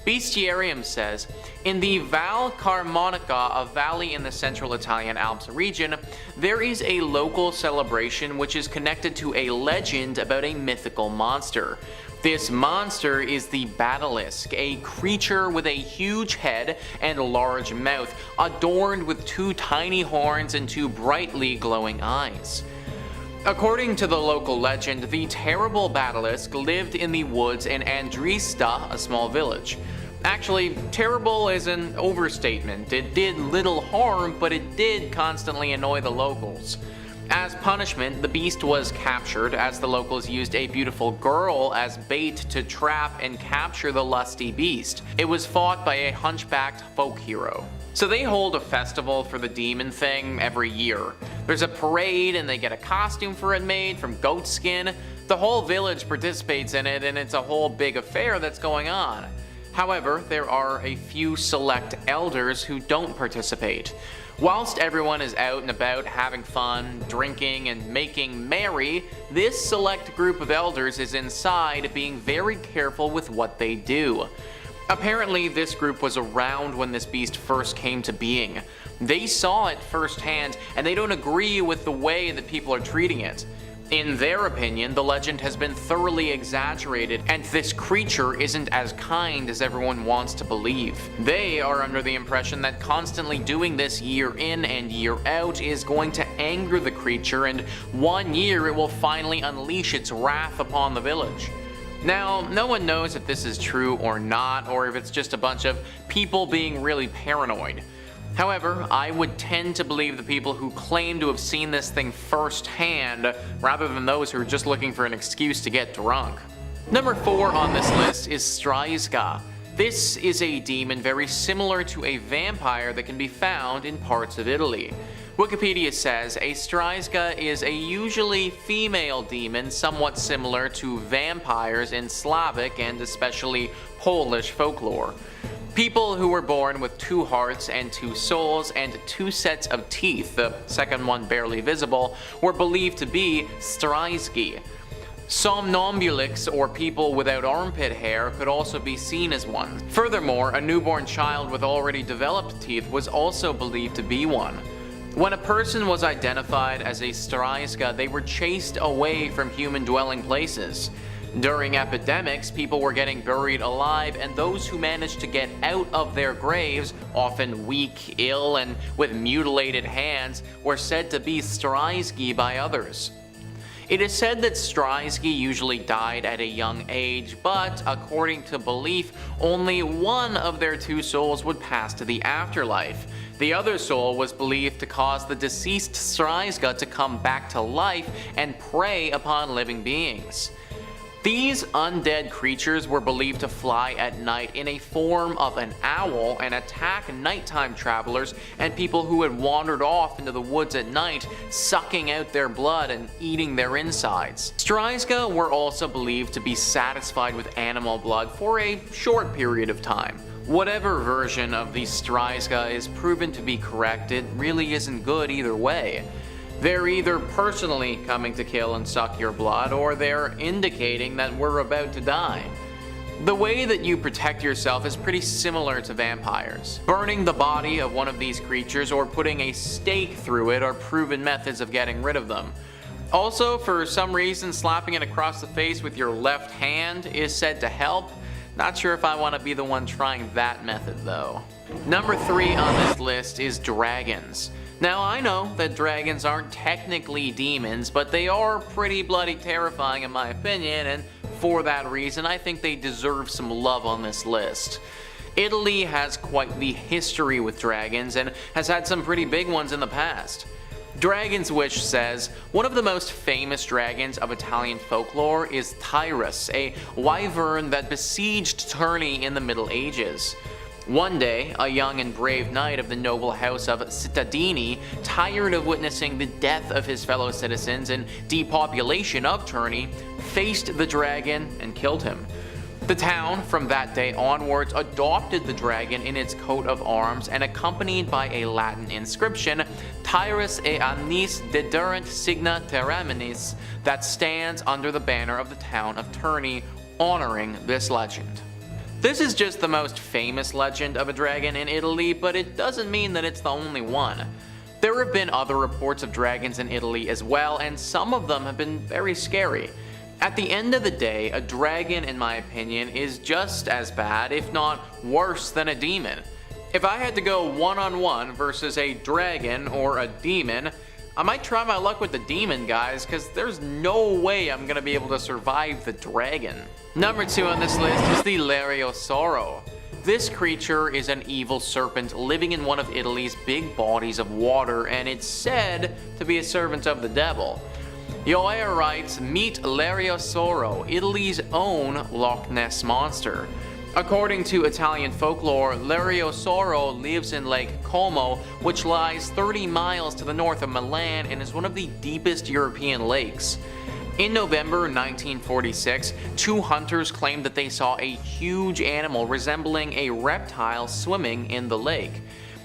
Bestiarium says, in the Val Carmonica, a valley in the central Italian Alps region, there is a local celebration which is connected to a legend about a mythical monster. This monster is the Basilisk, a creature with a huge head and large mouth, adorned with 2 tiny horns and 2 brightly glowing eyes. According to the local legend, the terrible Basilisk lived in the woods in Andrista, a small village. Actually, terrible is an overstatement. It did little harm, but it did constantly annoy the locals. As punishment, the beast was captured as the locals used a beautiful girl as bait to trap and capture the lusty beast. It was fought by a hunchbacked folk hero. So they hold a festival for the demon thing every year. There's a parade and they get a costume for it made from goat skin. The whole village participates in it and it's a whole big affair that's going on. However, there are a few select elders who don't participate. Whilst everyone is out and about having fun, drinking, and making merry, this select group of elders is inside being very careful with what they do. Apparently, this group was around when this beast first came to being. They saw it firsthand, and they don't agree with the way that people are treating it. In their opinion, the legend has been thoroughly exaggerated, and this creature isn't as kind as everyone wants to believe. They are under the impression that constantly doing this year in and year out is going to anger the creature, and one year it will finally unleash its wrath upon the village. Now, no one knows if this is true or not, or if it's just a bunch of people being really paranoid. However, I would tend to believe the people who claim to have seen this thing firsthand, rather than those who are just looking for an excuse to get drunk. Number 4 on this list is Streiska. This is a demon very similar to a vampire that can be found in parts of Italy. Wikipedia says a Streiska is a usually female demon somewhat similar to vampires in Slavic and especially Polish folklore. People who were born with 2 hearts and 2 souls and 2 sets of teeth, the second one barely visible, were believed to be Streiski. Somnambulics, or people without armpit hair, could also be seen as one. Furthermore, a newborn child with already developed teeth was also believed to be one. When a person was identified as a Streiska, they were chased away from human dwelling places. During epidemics, people were getting buried alive, and those who managed to get out of their graves, often weak, ill, and with mutilated hands, were said to be Streiski by others. It is said that Streiski usually died at a young age, but according to belief, only one of their 2 souls would pass to the afterlife. The other soul was believed to cause the deceased Streiska to come back to life and prey upon living beings. These undead creatures were believed to fly at night in a form of an owl and attack nighttime travelers and people who had wandered off into the woods at night, sucking out their blood and eating their insides. Streiska were also believed to be satisfied with animal blood for a short period of time. Whatever version of the Streiska is proven to be correct, it really isn't good either way. They're either personally coming to kill and suck your blood, or they're indicating that we're about to die. The way that you protect yourself is pretty similar to vampires. Burning the body of one of these creatures or putting a stake through it are proven methods of getting rid of them. Also, for some reason, slapping it across the face with your left hand is said to help. Not sure if I want to be the one trying that method though. Number 3 on this list is dragons. Now, I know that dragons aren't technically demons, but they are pretty bloody terrifying in my opinion, and for that reason I think they deserve some love on this list. Italy has quite the history with dragons and has had some pretty big ones in the past. Dragon's Wish says, one of the most famous dragons of Italian folklore is Tyrus, a wyvern that besieged Terni in the Middle Ages. One day, a young and brave knight of the noble house of Cittadini, tired of witnessing the death of his fellow citizens and depopulation of Terni, faced the dragon and killed him. The town, from that day onwards, adopted the dragon in its coat of arms and accompanied by a Latin inscription, Tyrus e annis dederent signa terraminis, that stands under the banner of the town of Tourney, honoring this legend. This is just the most famous legend of a dragon in Italy, but it doesn't mean that it's the only one. There have been other reports of dragons in Italy as well, and some of them have been very scary. At the end of the day, a dragon, in my opinion, is just as bad, if not worse, than a demon. If I had to go one-on-one versus a dragon or a demon, I might try my luck with the demon, guys, because there's no way I'm gonna be able to survive the dragon. Number 2 on this list is the Lariosoro. This creature is an evil serpent living in one of Italy's big bodies of water, and it's said to be a servant of the devil. Yoea writes, meet Lariosoro, Italy's own Loch Ness monster. According to Italian folklore, Lariosoro lives in Lake Como, which lies 30 miles to the north of Milan and is one of the deepest European lakes. In November 1946, 2 hunters claimed that they saw a huge animal resembling a reptile swimming in the lake.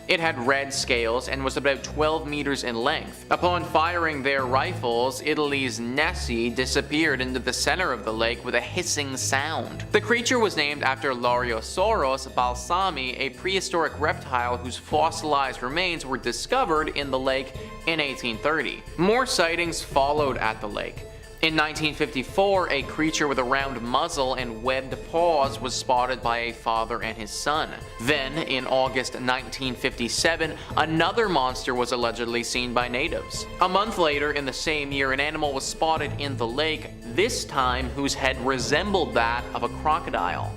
It had red scales and was about 12 meters in length. Upon firing their rifles, Italy's Nessie disappeared into the center of the lake with a hissing sound. The creature was named after Lariosauros balsami, a prehistoric reptile whose fossilized remains were discovered in the lake in 1830. More sightings followed at the lake. In 1954, a creature with a round muzzle and webbed paws was spotted by a father and his son. Then, in August 1957, another monster was allegedly seen by natives. A month later, in the same year, an animal was spotted in the lake, this time whose head resembled that of a crocodile.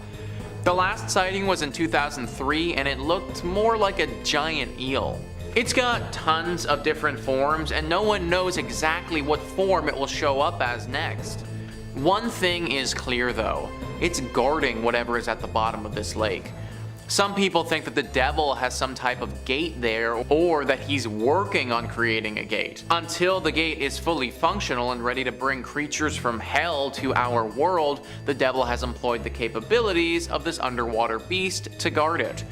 The last sighting was in 2003, and it looked more like a giant eel. It's got tons of different forms, and no one knows exactly what form it will show up as next. One thing is clear though, it's guarding whatever is at the bottom of this lake. Some people think that the devil has some type of gate there, or that he's working on creating a gate. Until the gate is fully functional and ready to bring creatures from hell to our world, the devil has employed the capabilities of this underwater beast to guard it.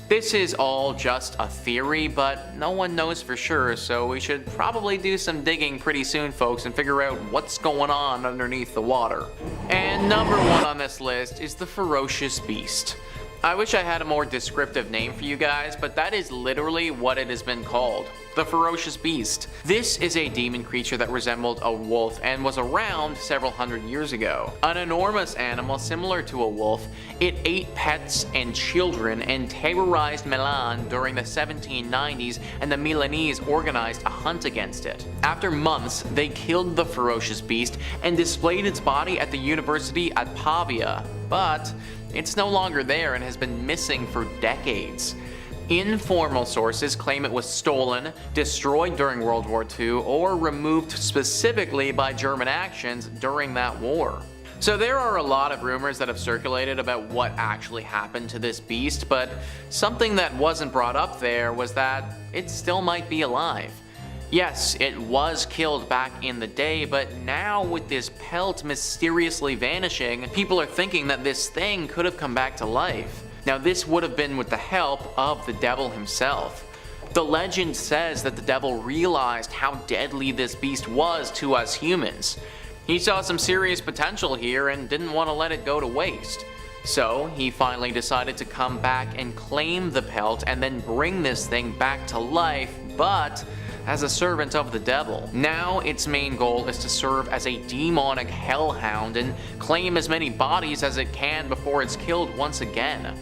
This is all just a theory, but no one knows for sure, so we should probably do some digging pretty soon, folks, and figure out what's going on underneath the water. And number 1 on this list is the Ferocious Beast. I wish I had a more descriptive name for you guys, but that is literally what it has been called. The Ferocious Beast. This is a demon creature that resembled a wolf and was around several hundred years ago. An enormous animal similar to a wolf, it ate pets and children and terrorized Milan during the 1790s, and the Milanese organized a hunt against it. After months, they killed the Ferocious Beast and displayed its body at the university at Pavia, but it's no longer there and has been missing for decades. Informal sources claim it was stolen, destroyed during World War II, or removed specifically by German actions during that war. So there are a lot of rumors that have circulated about what actually happened to this beast, but something that wasn't brought up there was that it still might be alive. Yes, it was killed back in the day, but now with this pelt mysteriously vanishing, people are thinking that this thing could have come back to life. Now this would have been with the help of the devil himself. The legend says that the devil realized how deadly this beast was to us humans. He saw some serious potential here and didn't want to let it go to waste. So he finally decided to come back and claim the pelt and then bring this thing back to life, but as a servant of the devil. Now its main goal is to serve as a demonic hellhound and claim as many bodies as it can before it's killed once again.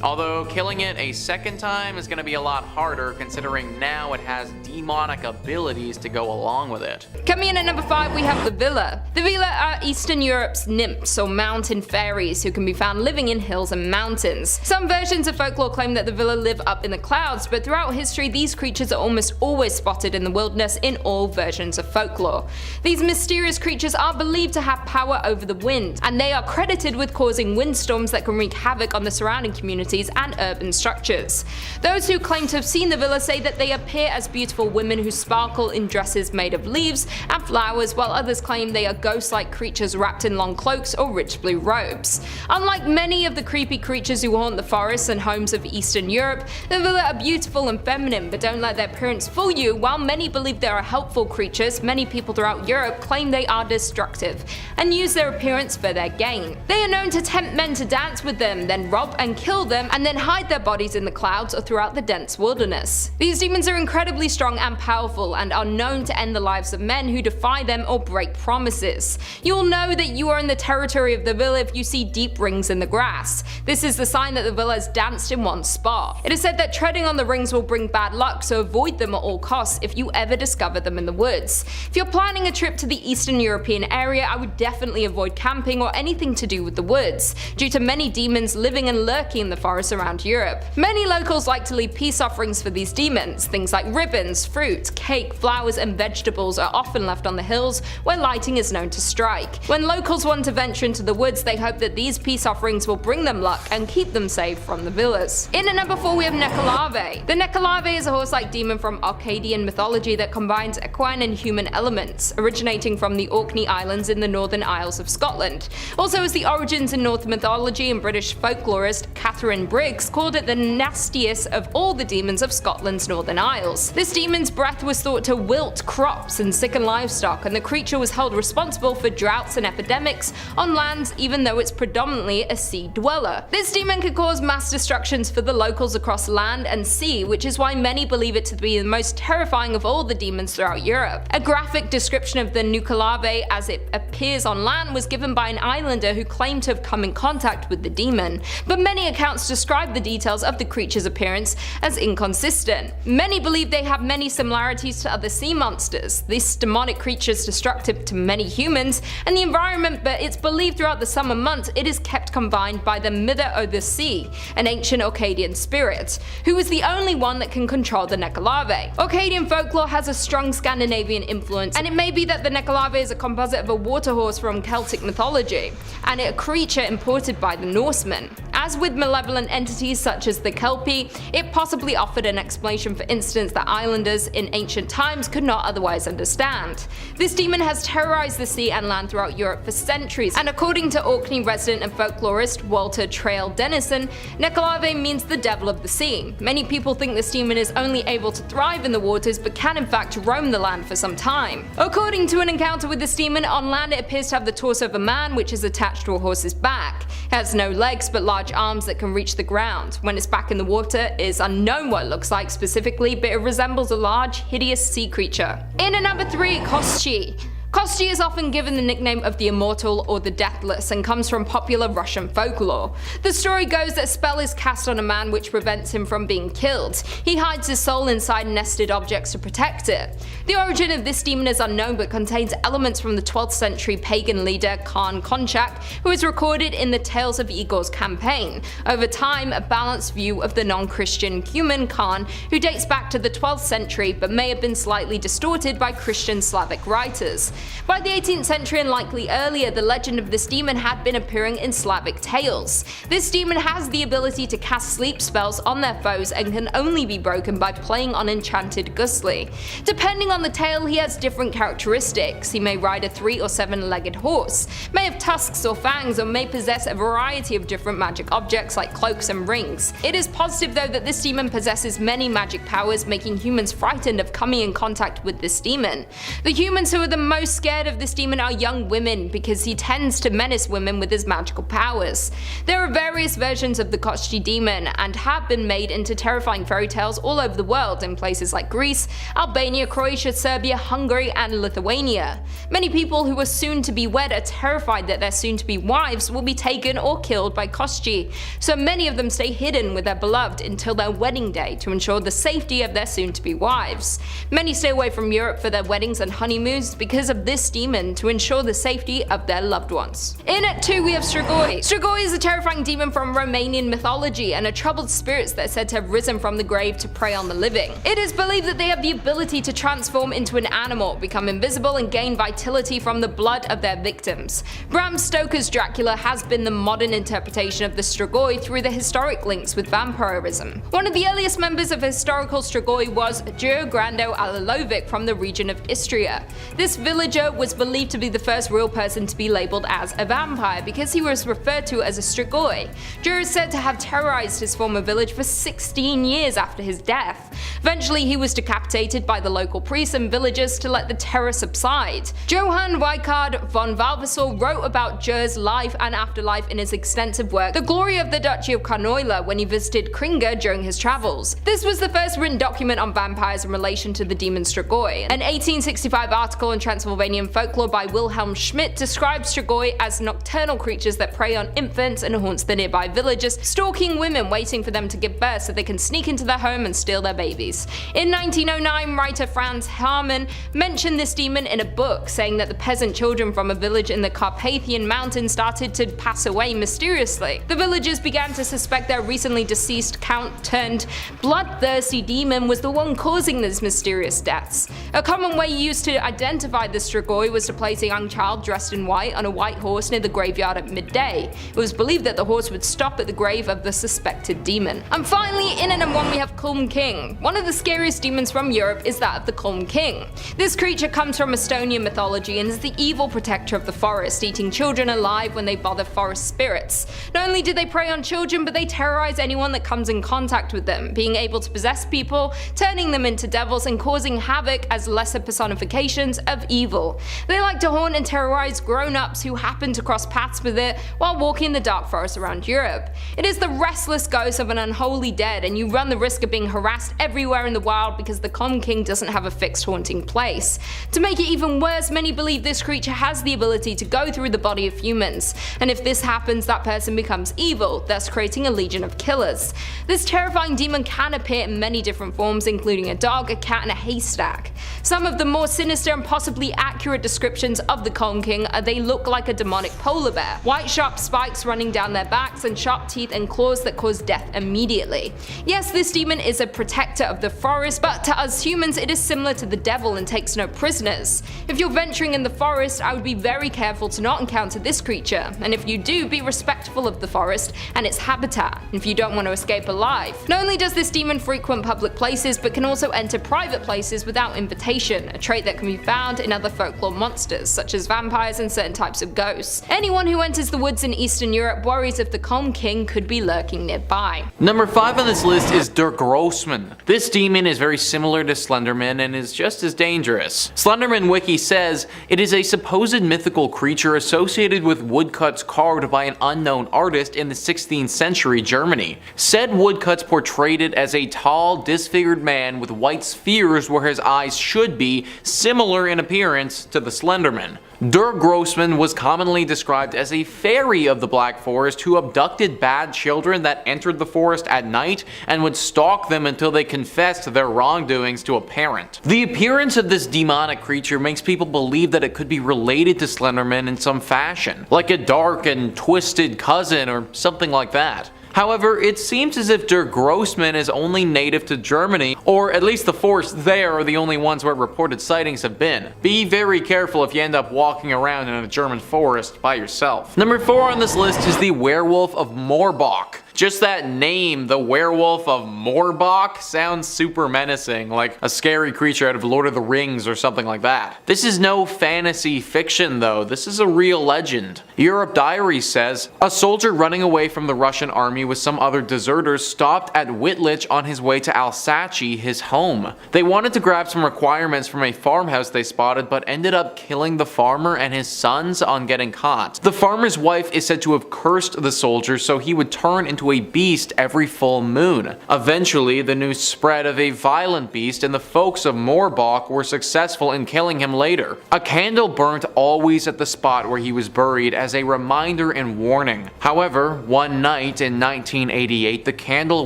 Although killing it a second time is going to be a lot harder, considering now it has demonic abilities to go along with it. Coming in at number 5, we have the Villa. The Villa are Eastern Europe's nymphs or mountain fairies who can be found living in hills and mountains. Some versions of folklore claim that the Villa live up in the clouds, but throughout history these creatures are almost always spotted in the wilderness in all versions of folklore. These mysterious creatures are believed to have power over the wind, and they are credited with causing windstorms that can wreak havoc on the surrounding community communities and urban structures. Those who claim to have seen the villa say that they appear as beautiful women who sparkle in dresses made of leaves and flowers, while others claim they are ghost-like creatures wrapped in long cloaks or rich blue robes. Unlike many of the creepy creatures who haunt the forests and homes of Eastern Europe, the villa are beautiful and feminine, but don't let their appearance fool you. While many believe they are helpful creatures, many people throughout Europe claim they are destructive and use their appearance for their gain. They are known to tempt men to dance with them, then rob and kill them, and then hide their bodies in the clouds or throughout the dense wilderness. These demons are incredibly strong and powerful and are known to end the lives of men who defy them or break promises. You'll know that you are in the territory of the villa if you see deep rings in the grass. This is the sign that the villa has danced in one spot. It is said that treading on the rings will bring bad luck, so avoid them at all costs if you ever discover them in the woods. If you're planning a trip to the Eastern European area, I would definitely avoid camping or anything to do with the woods, due to many demons living and lurking in the forests around Europe. Many locals like to leave peace offerings for these demons. Things like ribbons, fruit, cake, flowers, and vegetables are often left on the hills where lighting is known to strike. When locals want to venture into the woods, they hope that these peace offerings will bring them luck and keep them safe from the villas. In at number 4 we have Nicolave. The Nicolave is a horse-like demon from Akkadian mythology that combines equine and human elements, originating from the Orkney Islands in the Northern Isles of Scotland. Also has the origins in Norse mythology, and British folklorist Catherine Briggs called it the nastiest of all the demons of Scotland's Northern Isles. This demon's breath was thought to wilt crops and sicken livestock, and the creature was held responsible for droughts and epidemics on lands even though it's predominantly a sea dweller. This demon could cause mass destructions for the locals across land and sea, which is why many believe it to be the most terrifying of all the demons throughout Europe. A graphic description of the Nicolave as it appears on land was given by an islander who claimed to have come in contact with the demon, but many accounts describe the details of the creature's appearance as inconsistent. Many believe they have many similarities to other sea monsters. This demonic creature is destructive to many humans and the environment, but it's believed throughout the summer months it is kept confined by the Mither o' the Sea, an ancient Akkadian spirit, who is the only one that can control the Nicolave. Akkadian folklore has a strong Scandinavian influence, and it may be that the Nicolave is a composite of a water horse from Celtic mythology, and a creature imported by the Norsemen. As with malevolent entities such as the Kelpie, it possibly offered an explanation for incidents that islanders in ancient times could not otherwise understand. This demon has terrorized the sea and land throughout Europe for centuries, and according to Orkney resident and folklorist Walter Trail Dennison, Nicolave means the devil of the sea. Many people think this demon is only able to thrive in the waters, but can in fact roam the land for some time. According to an encounter with this demon, on land it appears to have the torso of a man, which is attached to a horse's back. It has no legs but large arms that can reach the ground. When it's back in the water, it is unknown what it looks like specifically, but it resembles a large, hideous sea creature. In at number 3, Koschi. Koschi is often given the nickname of the Immortal or the Deathless and comes from popular Russian folklore. The story goes that a spell is cast on a man which prevents him from being killed. He hides his soul inside nested objects to protect it. The origin of this demon is unknown, but contains elements from the 12th century pagan leader Khan Konchak, who is recorded in the Tales of Igor's campaign. Over time, a balanced view of the non-Christian human Khan, who dates back to the 12th century but may have been slightly distorted by Christian Slavic writers. By the 18th century and likely earlier, the legend of this demon had been appearing in Slavic tales. This demon has the ability to cast sleep spells on their foes and can only be broken by playing on enchanted gusli. Depending on the tale, he has different characteristics. He may ride a 3- or 7-legged horse, may have tusks or fangs, or may possess a variety of different magic objects like cloaks and rings. It is positive though that this demon possesses many magic powers, making humans frightened of coming in contact with this demon. The humans who are the most scared of this demon are young women, because he tends to menace women with his magical powers. There are various versions of the Koschi demon and have been made into terrifying fairy tales all over the world in places like Greece, Albania, Croatia, Serbia, Hungary, and Lithuania. Many people who are soon to be wed are terrified that their soon to be wives will be taken or killed by Koschi, so many of them stay hidden with their beloved until their wedding day to ensure the safety of their soon to be wives. Many stay away from Europe for their weddings and honeymoons because of of this demon to ensure the safety of their loved ones. In Act 2 we have Strigoi. Strigoi is a terrifying demon from Romanian mythology and are troubled spirits that are said to have risen from the grave to prey on the living. It is believed that they have the ability to transform into an animal, become invisible, and gain vitality from the blood of their victims. Bram Stoker's Dracula has been the modern interpretation of the Strigoi through the historic links with vampirism. One of the earliest members of historical Strigoi was Grando Alilovic from the region of Istria. This villager was believed to be the first real person to be labelled as a vampire because he was referred to as a Strigoi. Jur is said to have terrorized his former village for 16 years after his death. Eventually he was decapitated by the local priests and villagers to let the terror subside. Johann Weikard von Valvassor wrote about Jur's life and afterlife in his extensive work The Glory of the Duchy of Carnoila when he visited Kringa during his travels. This was the first written document on vampires in relation to the demon Strigoi. An 1865 article in Transylvanian folklore by Wilhelm Schmidt describes Strigoi as nocturnal creatures that prey on infants and haunts the nearby villages, stalking women waiting for them to give birth so they can sneak into their home and steal their babies. In 1909, writer Franz Harman mentioned this demon in a book, saying that the peasant children from a village in the Carpathian Mountains started to pass away mysteriously. The villagers began to suspect their recently deceased count-turned-bloodthirsty demon was the one causing these mysterious deaths. A common way used to identify the Strigoi was to place a young child dressed in white on a white horse near the graveyard at midday. It was believed that the horse would stop at the grave of the suspected demon. And finally, in NM1 we have Culm King. One of the scariest demons from Europe is that of the Culm King. This creature comes from Estonian mythology and is the evil protector of the forest, eating children alive when they bother forest spirits. Not only do they prey on children, but they terrorize anyone that comes in contact with them, being able to possess people, turning them into devils, and causing havoc as lesser personifications of evil. They like to haunt and terrorize grown-ups who happen to cross paths with it while walking the dark forest around Europe. It is the restless ghost of an unholy dead, and you run the risk of being harassed everywhere in the wild because the Culm King doesn't have a fixed haunting place. To make it even worse, many believe this creature has the ability to go through the body of humans, and if this happens, that person becomes evil, thus creating a legion of killers. This terrifying demon can appear in many different forms, including a dog, a cat, and a haystack. Some of the more sinister and possibly accurate descriptions of the Culm King are they look like a demonic polar bear, white sharp spikes running down their backs, and sharp teeth and claws that cause death immediately. Yes, this demon is a protector of the forest, but to us humans it is similar to the devil and takes no prisoners. If you're venturing in the forest, I would be very careful to not encounter this creature, and if you do, be respectful of the forest and its habitat, if you don't want to escape alive. Not only does this demon frequent public places, but can also enter private places without invitation, a trait that can be found in other folklore monsters, such as vampires and certain types of ghosts. Anyone who enters the woods in Eastern Europe worries if the Culm King could be lurking nearby. Number 5 on this list is Dirk Grossman. This demon is very similar to Slenderman and is just as dangerous. Slenderman Wiki says, it is a supposed mythical creature associated with woodcuts carved by an unknown artist in the 16th century Germany. Said woodcuts portrayed it as a tall, disfigured man with white spheres where his eyes should be, similar in appearance to the Slenderman. Dirk Grossman was commonly described as a fairy of the Black Forest who abducted bad children that entered the forest at night and would stalk them until they confessed their wrongdoings to a parent. The appearance of this demonic creature makes people believe that it could be related to Slenderman in some fashion, like a dark and twisted cousin or something like that. However, it seems as if Dirk Grossman is only native to Germany, or at least the forests there are the only ones where reported sightings have been. Be very careful if you end up walking around in a German forest by yourself. Number 4 on this list is the Werewolf of Morbach. Just that name, the Werewolf of Morbach, sounds super menacing, like a scary creature out of Lord of the Rings or something like that. This is no fantasy fiction though, this is a real legend. Europe Diaries says, a soldier running away from the Russian army with some other deserters stopped at Wittlich on his way to Alsace, his home. They wanted to grab some requirements from a farmhouse they spotted, but ended up killing the farmer and his sons on getting caught. The farmer's wife is said to have cursed the soldier so he would turn into into a beast every full moon. Eventually, the news spread of a violent beast, and the folks of Morbach were successful in killing him later. A candle burnt always at the spot where he was buried as a reminder and warning. However, one night in 1988, the candle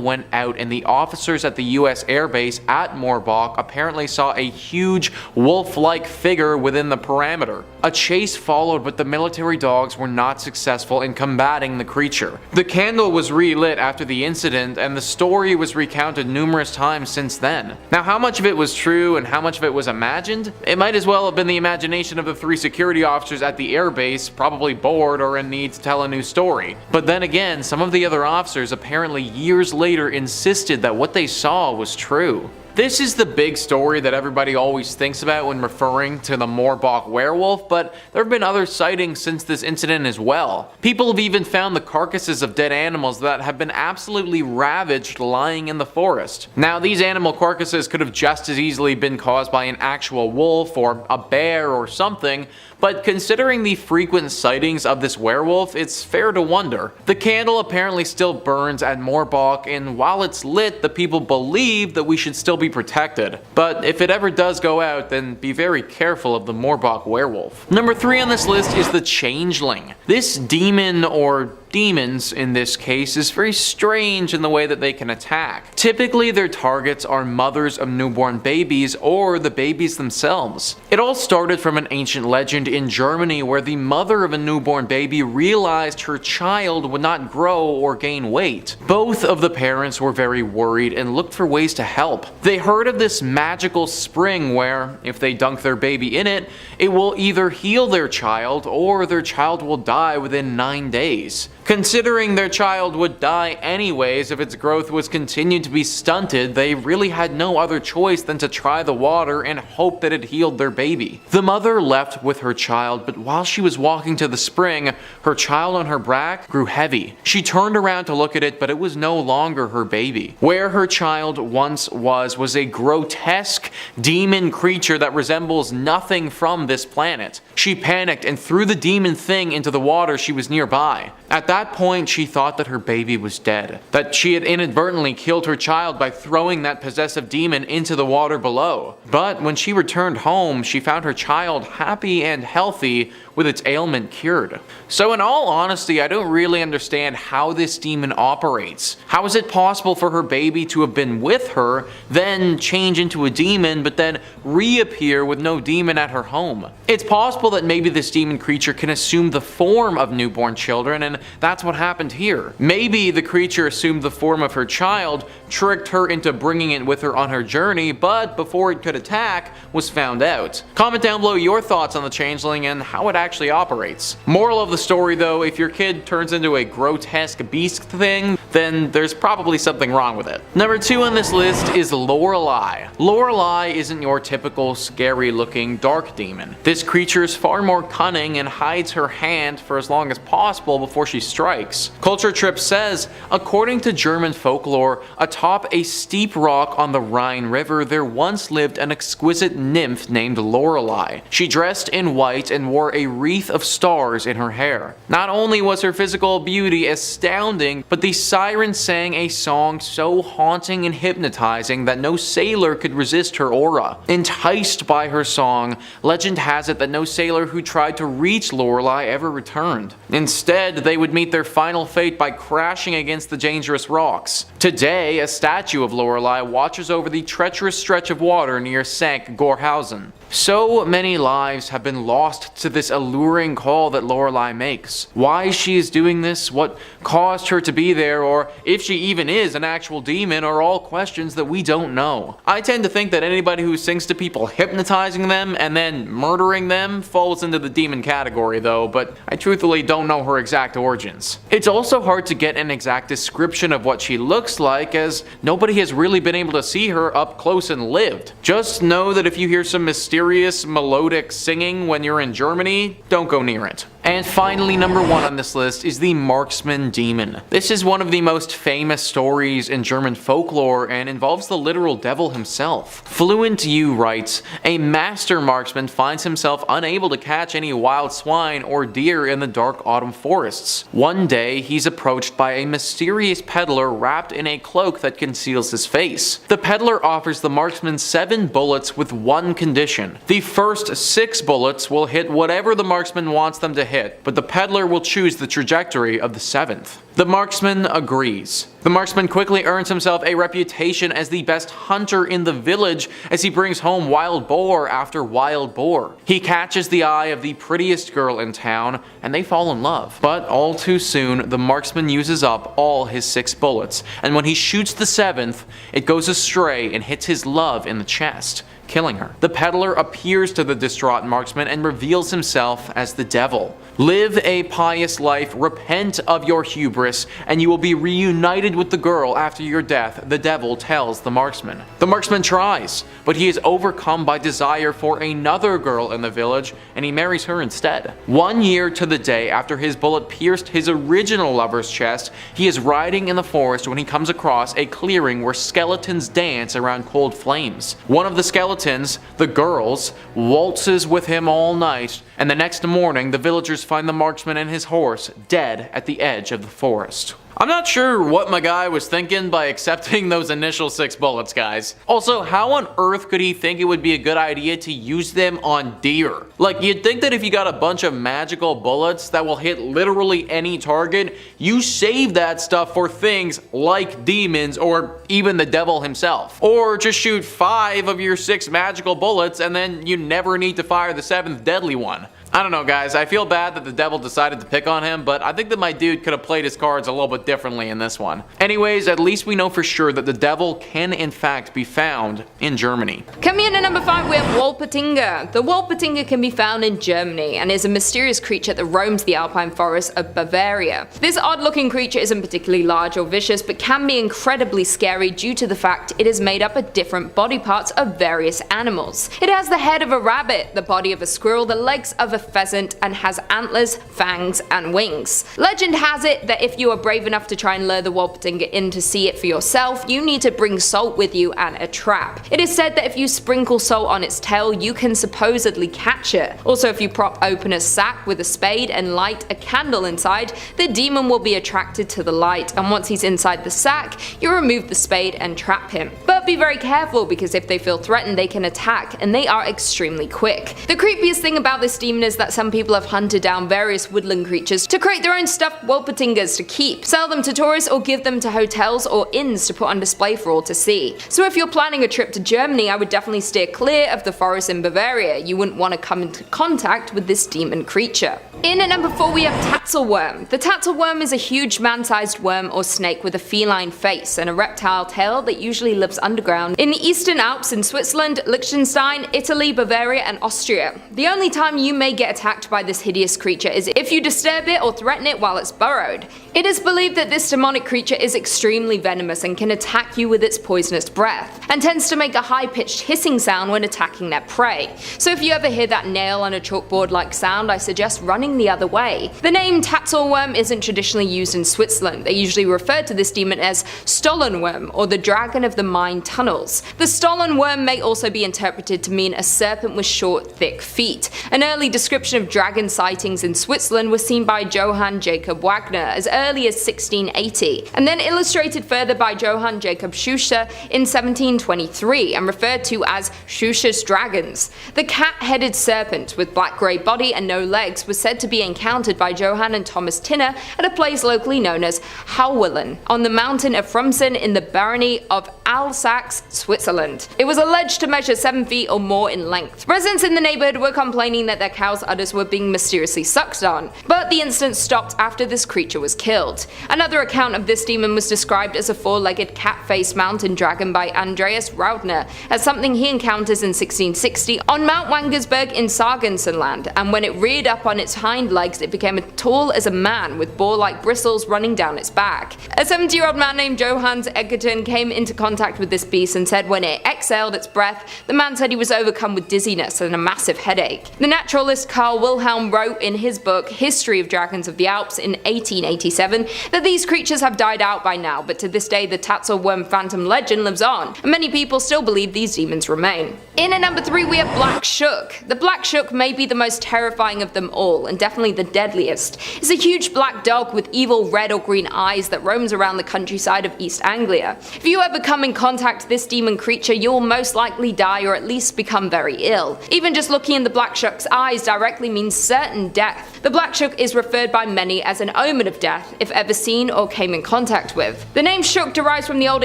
went out and the officers at the US Air Base at Morbach apparently saw a huge wolf-like figure within the perimeter. A chase followed, but the military dogs were not successful in combating the creature. The candle was relit after the incident, and the story was recounted numerous times since then. Now, how much of it was true and how much of it was imagined? It might as well have been the imagination of the 3 security officers at the airbase, probably bored or in need to tell a new story. But then again, some of the other officers apparently years later insisted that what they saw was true. This is the big story that everybody always thinks about when referring to the Morbach werewolf, but there have been other sightings since this incident as well. People have even found the carcasses of dead animals that have been absolutely ravaged lying in the forest. Now, these animal carcasses could have just as easily been caused by an actual wolf or a bear or something, but considering the frequent sightings of this werewolf, it's fair to wonder. The candle apparently still burns at Morbach, and while it's lit, the people believe that we should still be protected. But if it ever does go out, then be very careful of the Morbach werewolf. Number 3 on this list is the Changeling. This demon, or demons in this case, is very strange in the way that they can attack. Typically their targets are mothers of newborn babies or the babies themselves. It all started from an ancient legend in Germany where the mother of a newborn baby realized her child would not grow or gain weight. Both of the parents were very worried and looked for ways to help. They heard of this magical spring where, if they dunk their baby in it, it will either heal their child or their child will die within 9 days. Considering their child would die anyways if its growth was continued to be stunted, they really had no other choice than to try the water and hope that it healed their baby. The mother left with her child, but while she was walking to the spring, her child on her back grew heavy. She turned around to look at it, but it was no longer her baby. Where her child once was a grotesque demon creature that resembles nothing from this planet. She panicked and threw the demon thing into the water she was nearby. At that point, she thought that her baby was dead, that she had inadvertently killed her child by throwing that possessive demon into the water below. But when she returned home, she found her child happy and healthy with its ailment cured. So in all honesty, I don't really understand how this demon operates. How is it possible for her baby to have been with her, then change into a demon, but then reappear with no demon at her home? It's possible that maybe this demon creature can assume the form of newborn children, and that's what happened here. Maybe the creature assumed the form of her child, tricked her into bringing it with her on her journey, but before it could attack, was found out. Comment down below your thoughts on the Changeling and how it actually operates. Moral of the story though, if your kid turns into a grotesque beast thing, then there's probably something wrong with it. Number 2 on this list is Lorelei. Lorelei isn't your typical scary looking dark demon. This creature is far more cunning and hides her hand for as long as possible before she strikes. Culture Trip says, according to German folklore, atop a steep rock on the Rhine River there once lived an exquisite nymph named Lorelei. She dressed in white and wore a wreath of stars in her hair. Not only was her physical beauty astounding, but the siren sang a song so haunting and hypnotizing that no sailor could resist her aura. Enticed by her song, legend has it that no sailor who tried to reach Lorelei ever returned. Instead, they would meet their final fate by crashing against the dangerous rocks. Today, a statue of Lorelei watches over the treacherous stretch of water near Sankt Gorhausen. So many lives have been lost to this alluring call that Lorelei makes. Why she is doing this, what caused her to be there, or if she even is an actual demon are all questions that we don't know. I tend to think that anybody who sings to people hypnotizing them and then murdering them falls into the demon category though, but I truthfully don't know her exact origins. It's also hard to get an exact description of what she looks like as nobody has really been able to see her up close and lived. Just know that if you hear some mysterious melodic singing when you're in Germany, don't go near it. And finally, number 1 on this list is the Marksman Demon. This is one of the most famous stories in German folklore and involves the literal devil himself. Fluent U writes, a master marksman finds himself unable to catch any wild swine or deer in the dark autumn forests. One day, he's approached by a mysterious peddler wrapped in a cloak that conceals his face. The peddler offers the marksman 7 bullets with one condition. The first 6 bullets will hit whatever the marksman wants them to hit, but the peddler will choose the trajectory of the 7th. The marksman agrees. The marksman quickly earns himself a reputation as the best hunter in the village as he brings home wild boar after wild boar. He catches the eye of the prettiest girl in town and they fall in love. But all too soon, the marksman uses up all his 6 bullets, and when he shoots the 7th, it goes astray and hits his love in the chest, killing her. The peddler appears to the distraught marksman and reveals himself as the devil. Live a pious life, repent of your hubris, and you will be reunited with the girl after your death, the devil tells the marksman. The marksman tries, but he is overcome by desire for another girl in the village, and he marries her instead. 1 year to the day after his bullet pierced his original lover's chest, he is riding in the forest when he comes across a clearing where skeletons dance around cold flames. One of the skeletons, the girl's, waltzes with him all night, and the next morning the villagers find the marksman and his horse dead at the edge of the forest. I'm not sure what my guy was thinking by accepting those initial 6 bullets, guys. Also, how on earth could he think it would be a good idea to use them on deer? Like, you'd think that if you got a bunch of magical bullets that will hit literally any target, you save that stuff for things like demons or even the devil himself. Or just shoot 5 of your 6 magical bullets and then you never need to fire the 7th deadly one. I don't know, guys, I feel bad that the devil decided to pick on him, but I think that my dude could have played his cards a little bit differently in this one. Anyways, at least we know for sure that the devil can in fact be found in Germany. Coming in at number 5, we have Wolpertinger. The Wolpertinger can be found in Germany and is a mysterious creature that roams the alpine forests of Bavaria. This odd-looking creature isn't particularly large or vicious, but can be incredibly scary due to the fact it is made up of different body parts of various animals. It has the head of a rabbit, the body of a squirrel, the legs of a pheasant, and has antlers, fangs, and wings. Legend has it that if you are brave enough to try and lure the Wolpertinger in to see it for yourself, you need to bring salt with you and a trap. It is said that if you sprinkle salt on its tail, you can supposedly catch it. Also, if you prop open a sack with a spade and light a candle inside, the demon will be attracted to the light, and once he's inside the sack, you remove the spade and trap him. But be very careful, because if they feel threatened, they can attack, and they are extremely quick. The creepiest thing about this demon is that some people have hunted down various woodland creatures to create their own stuffed Wolpertingers to keep, sell them to tourists, or give them to hotels or inns to put on display for all to see. So if you're planning a trip to Germany, I would definitely steer clear of the forests in Bavaria. You wouldn't want to come into contact with this demon creature. In at number 4, we have Tatzelworm. The Tatzelworm is a huge man-sized worm or snake with a feline face and a reptile tail that usually lives underground in the Eastern Alps in Switzerland, Liechtenstein, Italy, Bavaria, and Austria. The only time you may get attacked by this hideous creature is if you disturb it or threaten it while it's burrowed. It is believed that this demonic creature is extremely venomous and can attack you with its poisonous breath, and tends to make a high-pitched hissing sound when attacking their prey. So if you ever hear that nail on a chalkboard-like sound, I suggest running the other way. The name Tatzelworm isn't traditionally used in Switzerland. They usually refer to this demon as Stollenworm, or the dragon of the mine tunnels. The Stollenworm may also be interpreted to mean a serpent with short, thick feet. An early description of dragon sightings in Switzerland was seen by Johann Jacob Wagner as early as 1680, and then illustrated further by Johann Jacob Schuster in 1723 and referred to as Schuster's dragons. The cat-headed serpent with black-grey body and no legs was said to be encountered by Johann and Thomas Tinner at a place locally known as Hauwellen on the mountain of Frumsen in the barony of Alsace, Switzerland. It was alleged to measure 7 feet or more in length. Residents in the neighborhood were complaining that their cows' udders were being mysteriously sucked on, but the incident stopped after this creature was killed. Another account of this demon was described as a 4-legged cat-faced mountain dragon by Andreas Raudner as something he encounters in 1660 on Mount Wangersberg in Sargensenland, and when it reared up on its hind legs it became as tall as a man with boar-like bristles running down its back. A 70-year-old man named Johannes Egerton came into contact with this beast and said when it exhaled its breath, the man said he was overcome with dizziness and a massive headache. The naturalist Carl Wilhelm wrote in his book History of Dragons of the Alps in 1887 that these creatures have died out by now, but to this day the Tatzelwurm phantom legend lives on, and many people still believe these demons remain. In at number 3 we have Black Shook. The Black Shook may be the most terrifying of them all, and definitely the deadliest. It's a huge black dog with evil red or green eyes that roams around the countryside of East Anglia. If you ever come in contact with this demon creature, you will most likely die or at least become very ill. Even just looking in the Black Shook's eyes directly means certain death. The Black Shook is referred by many as an omen of death if ever seen or came in contact with. The name Shook derives from the Old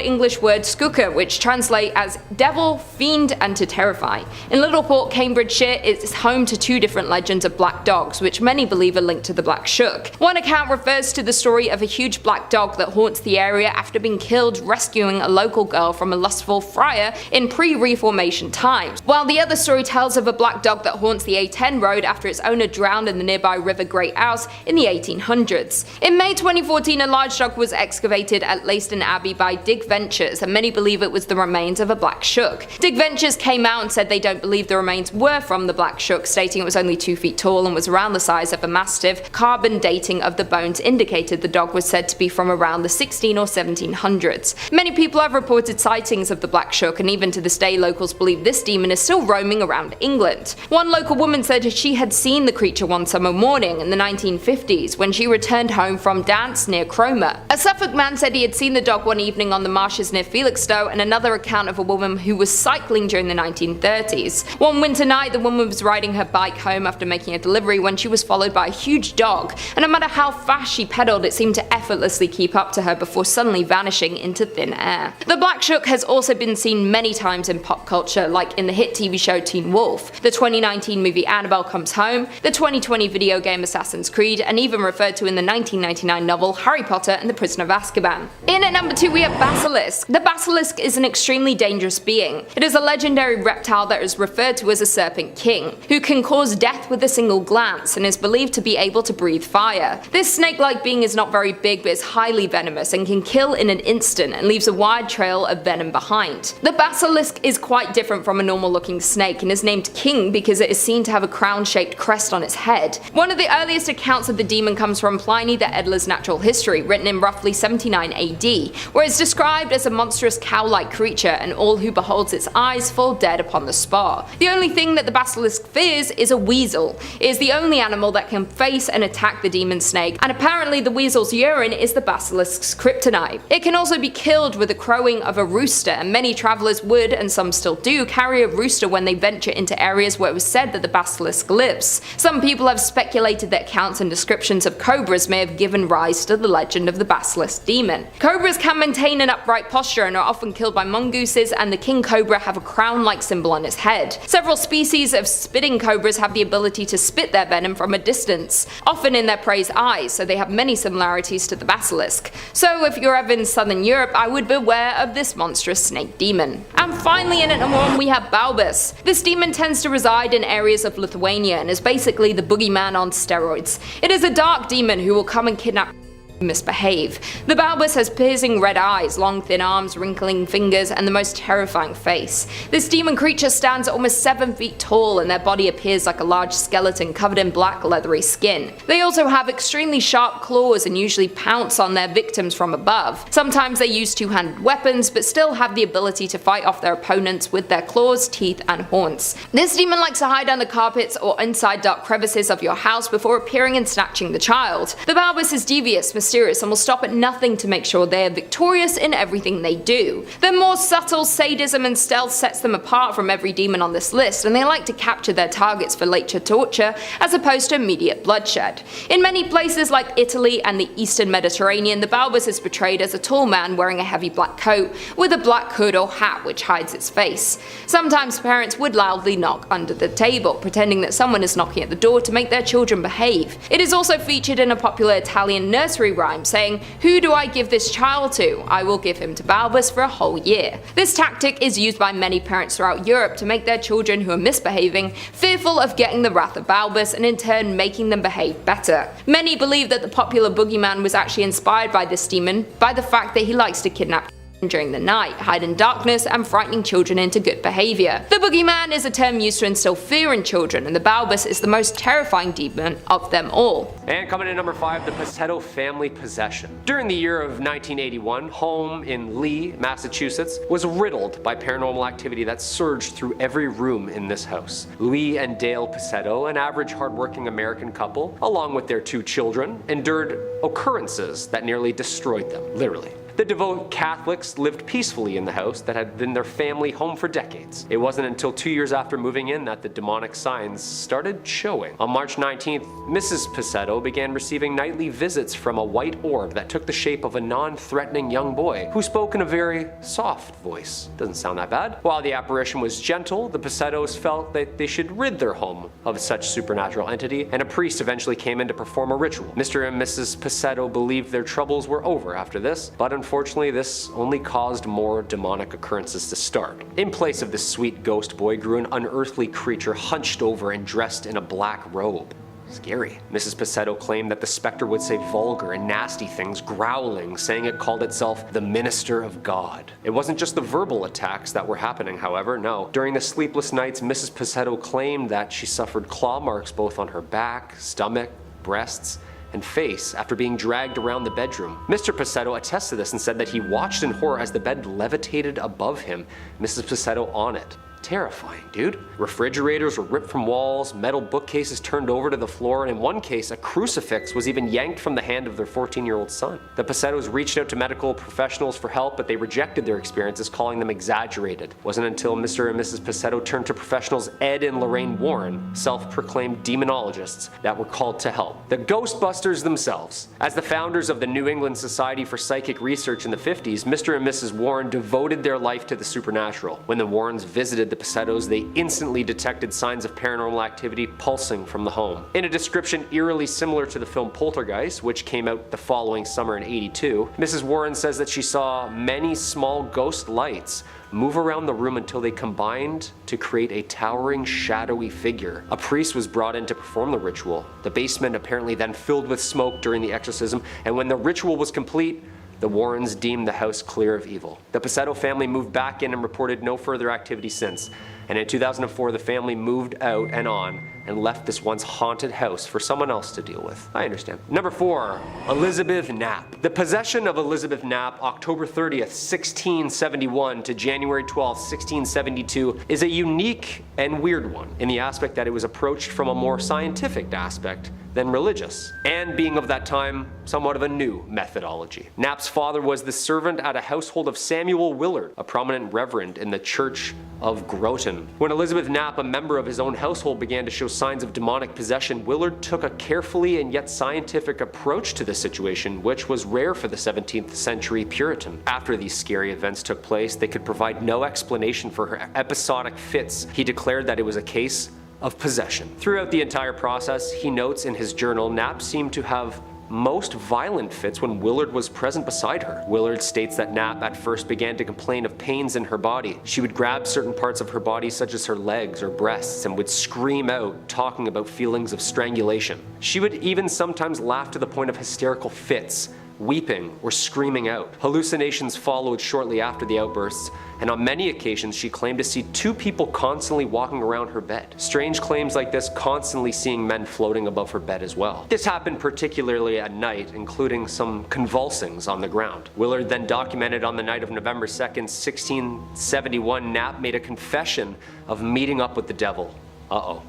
English word skuka, which translates as devil, fiend, and to terrify. In Littleport, Cambridgeshire, it's home to 2 different legends of black dogs, which many believe are linked to the Black Shook. One account refers to the story of a huge black dog that haunts the area after being killed rescuing a local girl from a lustful friar in pre-Reformation times, while the other story tells of a black dog that haunts the A10 road after its owner drowned in the nearby River Great Ouse in the 1800s. In May 2014, a large dog was excavated at Leiston Abbey by Dig Ventures, and many believe it was the remains of a Black Shook. Dig Ventures came out and said they don't believe the remains were from the Black Shook, stating it was only 2 feet tall and was around the size of a mastiff. Carbon dating of the bones indicated the dog was said to be from around the 16 or 1700s. Many people have reported sightings of the Black Shook, and even to this day locals believe this demon is still roaming around England. One local woman said she had seen the creature one summer morning in the 1950s when she returned home from dance near Cromer. A Suffolk man said he had seen the dog one evening on the marshes near Felixstowe, and another account of a woman who was cycling during the 1930s. One winter night the woman was riding her bike home after making a delivery when she was followed by a huge dog, and no matter how fast she pedaled it seemed to effortlessly keep up to her before suddenly vanishing into thin air. The Black Shook has also been seen many times in pop culture, like in the hit TV show Teen Wolf, the 2019 movie Annabelle Comes Home, the 2020 video game Assassin's Creed, and even referred to in the 1999 novel Harry Potter and the Prisoner of Azkaban. In at number 2 we have Basilisk. The Basilisk is an extremely dangerous being. It is a legendary reptile that is referred to as a Serpent King, who can cause death with a single glance and is believed to be able to breathe fire. This snake-like being is not very big but is highly venomous and can kill in an instant and leaves a wide trail of venom behind. The Basilisk is quite different from a normal looking snake and is named King because it is seen to have a crown-shaped crest on its head. One of the earliest accounts of the demon comes from Pliny the Elder's Natural History, written in roughly 79 AD, where it's described as a monstrous cow-like creature and all who beholds its eyes fall dead upon the spot. The only thing that the Basilisk fears is a weasel. It is the only animal that can face and attack the demon snake, and apparently the weasel's urine is the Basilisk's kryptonite. It can also be killed with the crowing of a rooster, and many travellers would, and some still do, carry a rooster when they venture into areas where it was said that the Basilisk lives. Some people have speculated that accounts and descriptions of cobras may have given rise to the legend of the Basilisk demon. Cobras can maintain an upright posture and are often killed by mongooses, and the king cobra have a crown-like symbol on its head. Several species of spitting cobras have the ability to spit their venom from a distance, often in their prey's eyes, so they have many similarities to the Basilisk. So if you're ever in southern Europe, I would beware of this monstrous snake demon. And finally in at number 1 we have Balbus. This demon tends to reside in areas of Lithuania and is basically the boogeyman on steroids. It is a dark demon who will come and kidnap misbehave. The Balbus has piercing red eyes, long thin arms, wrinkling fingers, and the most terrifying face. This demon creature stands almost 7 feet tall and their body appears like a large skeleton covered in black leathery skin. They also have extremely sharp claws and usually pounce on their victims from above. Sometimes they use two-handed weapons but still have the ability to fight off their opponents with their claws, teeth, and horns. This demon likes to hide under carpets or inside dark crevices of your house before appearing and snatching the child. The Balbus is devious, mysterious, and will stop at nothing to make sure they are victorious in everything they do. Their more subtle sadism and stealth sets them apart from every demon on this list, and they like to capture their targets for later torture as opposed to immediate bloodshed. In many places like Italy and the Eastern Mediterranean, the Balbus is portrayed as a tall man wearing a heavy black coat with a black hood or hat which hides its face. Sometimes parents would loudly knock under the table, pretending that someone is knocking at the door to make their children behave. It is also featured in a popular Italian nursery rhyme saying, "Who do I give this child to? I will give him to Balbus for a whole year." This tactic is used by many parents throughout Europe to make their children who are misbehaving fearful of getting the wrath of Balbus and in turn making them behave better. Many believe that the popular boogeyman was actually inspired by this demon by the fact that he likes to kidnap during the night, hide in darkness, and frightening children into good behavior. The boogeyman is a term used to instill fear in children, and the Balbus is the most terrifying demon of them all. And coming in number 5, the Picetto family possession. During the year of 1981, home in Lee, Massachusetts, was riddled by paranormal activity that surged through every room in this house. Louis and Dale Picetto, an average hardworking American couple, along with their 2 children, endured occurrences that nearly destroyed them, literally. The devout Catholics lived peacefully in the house that had been their family home for decades. It wasn't until 2 years after moving in that the demonic signs started showing. On March 19th, Mrs. Picetto began receiving nightly visits from a white orb that took the shape of a non-threatening young boy who spoke in a very soft voice. Doesn't sound that bad. While the apparition was gentle, the Picettos felt that they should rid their home of such supernatural entity, and a priest eventually came in to perform a ritual. Mr. and Mrs. Picetto believed their troubles were over after this, but unfortunately, this only caused more demonic occurrences to start. In place of the sweet ghost boy grew an unearthly creature hunched over and dressed in a black robe. Scary. Mrs. Picetto claimed that the specter would say vulgar and nasty things, growling, saying it called itself the Minister of God. It wasn't just the verbal attacks that were happening, however, no. During the sleepless nights, Mrs. Picetto claimed that she suffered claw marks both on her back, stomach, breasts, and face after being dragged around the bedroom. Mr. Picetto attests to this and said that he watched in horror as the bed levitated above him, Mrs. Picetto on it. Terrifying, dude. Refrigerators were ripped from walls, metal bookcases turned over to the floor, and in one case, a crucifix was even yanked from the hand of their 14-year-old son. The Picettos reached out to medical professionals for help, but they rejected their experiences, calling them exaggerated. It wasn't until Mr. and Mrs. Picetto turned to professionals Ed and Lorraine Warren, self-proclaimed demonologists, that were called to help. The Ghostbusters themselves. As the founders of the New England Society for Psychic Research in the 50s, Mr. and Mrs. Warren devoted their life to the supernatural. When the Warrens visited the Picettos, they instantly detected signs of paranormal activity pulsing from the home. In a description eerily similar to the film Poltergeist, which came out the following summer in '82, Mrs. Warren says that she saw many small ghost lights move around the room until they combined to create a towering, shadowy figure. A priest was brought in to perform the ritual. The basement apparently then filled with smoke during the exorcism, and when the ritual was complete, the Warrens deemed the house clear of evil. The Picetto family moved back in and reported no further activity since. And in 2004, the family moved out and on and left this once haunted house for someone else to deal with. I understand. Number 4, Elizabeth Knapp. The possession of Elizabeth Knapp, October 30th, 1671 to January 12th, 1672, is a unique and weird one in the aspect that it was approached from a more scientific aspect than religious, and being of that time, somewhat of a new methodology. Knapp's father was the servant at a household of Samuel Willard, a prominent reverend in the Church of Groton. When Elizabeth Knapp, a member of his own household, began to show signs of demonic possession, Willard took a carefully and yet scientific approach to the situation, which was rare for the 17th century Puritan. After these scary events took place, they could provide no explanation for her episodic fits. He declared that it was a case of possession. Throughout the entire process, he notes in his journal, Knapp seemed to have most violent fits when Willard was present beside her. Willard states that Knapp at first began to complain of pains in her body. She would grab certain parts of her body such as her legs or breasts and would scream out, talking about feelings of strangulation. She would even sometimes laugh to the point of hysterical fits, weeping or screaming out. Hallucinations followed shortly after the outbursts, and on many occasions she claimed to see 2 people constantly walking around her bed. Strange claims like this constantly seeing men floating above her bed as well. This happened particularly at night, including some convulsings on the ground. Willard then documented on the night of November 2nd, 1671, Knapp made a confession of meeting up with the devil. Uh-oh.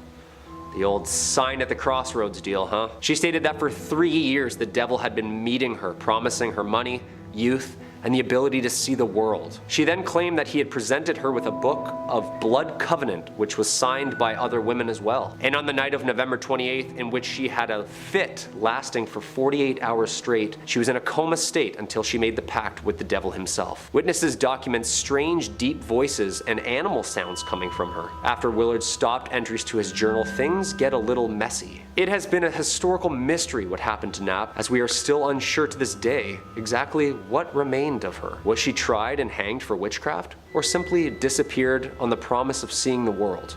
The old sign at the crossroads deal, huh? She stated that for 3 years the devil had been meeting her, promising her money, youth, and the ability to see the world. She then claimed that he had presented her with a book of blood covenant, which was signed by other women as well. And on the night of November 28th, in which she had a fit lasting for 48 hours straight, she was in a coma state until she made the pact with the devil himself. Witnesses document strange, deep voices and animal sounds coming from her. After Willard stopped entries to his journal, things get a little messy. It has been a historical mystery what happened to Knapp, as we are still unsure to this day exactly what remained of her. Was she tried and hanged for witchcraft, or simply disappeared on the promise of seeing the world?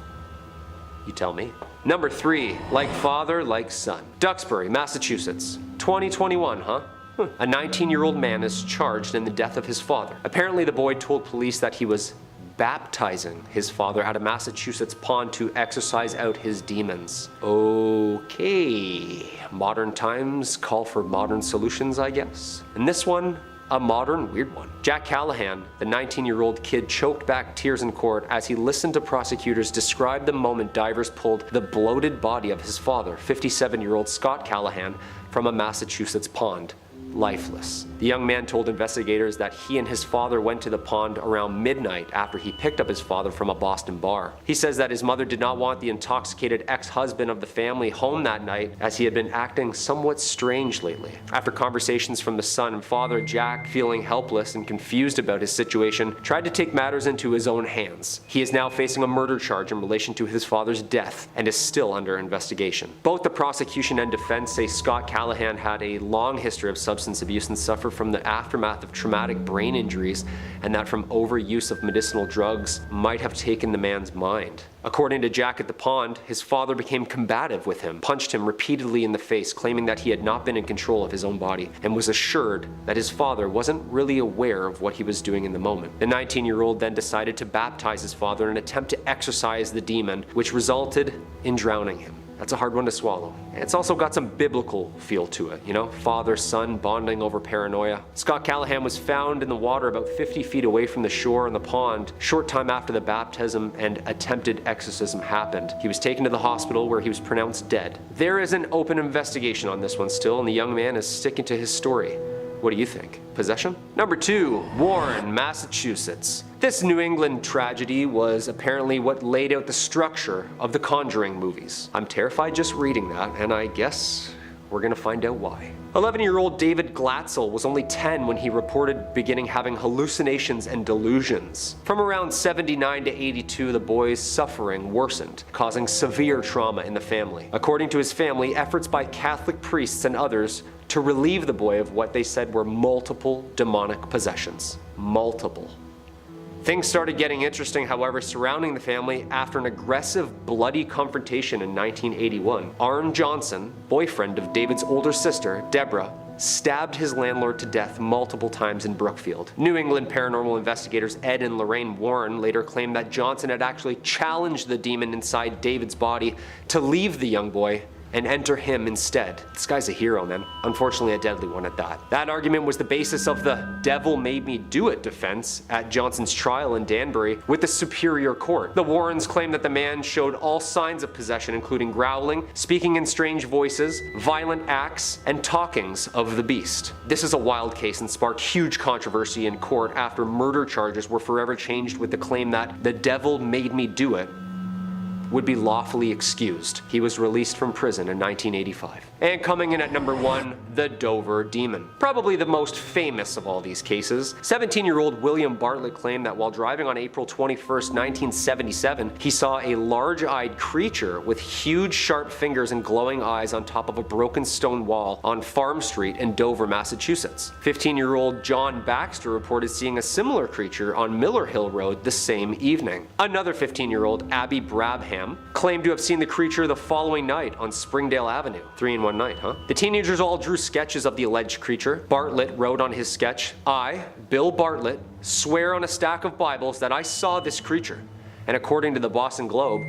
You tell me. Number 3, like father, like son. Duxbury, Massachusetts. 2021, huh? A 19-year-old man is charged in the death of his father. Apparently, the boy told police that he was baptizing his father at a Massachusetts pond to exorcise out his demons. Okay, modern times call for modern solutions, I guess. And this one, a modern weird one. Jack Callahan, the 19-year-old kid, choked back tears in court as he listened to prosecutors describe the moment divers pulled the bloated body of his father, 57-year-old Scott Callahan, from a Massachusetts pond, lifeless. The young man told investigators that he and his father went to the pond around midnight after he picked up his father from a Boston bar. He says that his mother did not want the intoxicated ex-husband of the family home that night as he had been acting somewhat strange lately. After conversations from the son and father, Jack, feeling helpless and confused about his situation, tried to take matters into his own hands. He is now facing a murder charge in relation to his father's death and is still under investigation. Both the prosecution and defense say Scott Callahan had a long history of substance abuse and suffered from the aftermath of traumatic brain injuries, and that from overuse of medicinal drugs might have taken the man's mind. According to Jack at the pond, his father became combative with him, punched him repeatedly in the face, claiming that he had not been in control of his own body, and was assured that his father wasn't really aware of what he was doing in the moment. The 19-year-old then decided to baptize his father in an attempt to exorcise the demon, which resulted in drowning him. That's a hard one to swallow. It's also got some biblical feel to it, you know? Father, son bonding over paranoia. Scott Callahan was found in the water about 50 feet away from the shore in the pond short time after the baptism and attempted exorcism happened. He was taken to the hospital where he was pronounced dead. There is an open investigation on this one still, and the young man is sticking to his story. What do you think? Possession? Number 2, Warren, Massachusetts. This New England tragedy was apparently what laid out the structure of the Conjuring movies. I'm terrified just reading that, and I guess we're gonna find out why. 11-year-old David Glatzel was only 10 when he reported beginning having hallucinations and delusions. From around 79 to 82, the boy's suffering worsened, causing severe trauma in the family. According to his family, efforts by Catholic priests and others to relieve the boy of what they said were multiple demonic possessions. Multiple. Things started getting interesting, however, surrounding the family after an aggressive, bloody confrontation in 1981. Arn Johnson, boyfriend of David's older sister, Deborah, stabbed his landlord to death multiple times in Brookfield. New England paranormal investigators Ed and Lorraine Warren later claimed that Johnson had actually challenged the demon inside David's body to leave the young boy and enter him instead. This guy's a hero, man. Unfortunately, a deadly one at that. That argument was the basis of the devil made me do it defense at Johnson's trial in Danbury with the Superior Court. The Warrens claimed that the man showed all signs of possession, including growling, speaking in strange voices, violent acts, and talkings of the beast. This is a wild case and sparked huge controversy in court after murder charges were forever changed with the claim that the devil made me do it would be lawfully excused. He was released from prison in 1985. And coming in at number 1, the Dover Demon. Probably the most famous of all these cases. 17-year-old William Bartlett claimed that while driving on April 21st, 1977, he saw a large-eyed creature with huge sharp fingers and glowing eyes on top of a broken stone wall on Farm Street in Dover, Massachusetts. 15-year-old John Baxter reported seeing a similar creature on Miller Hill Road the same evening. Another 15-year-old, Abby Brabham, claimed to have seen the creature the following night on Springdale Avenue. 3 in one night, huh? The teenagers all drew sketches of the alleged creature. Bartlett wrote on his sketch, "I, Bill Bartlett, swear on a stack of Bibles that I saw this creature." And according to the Boston Globe,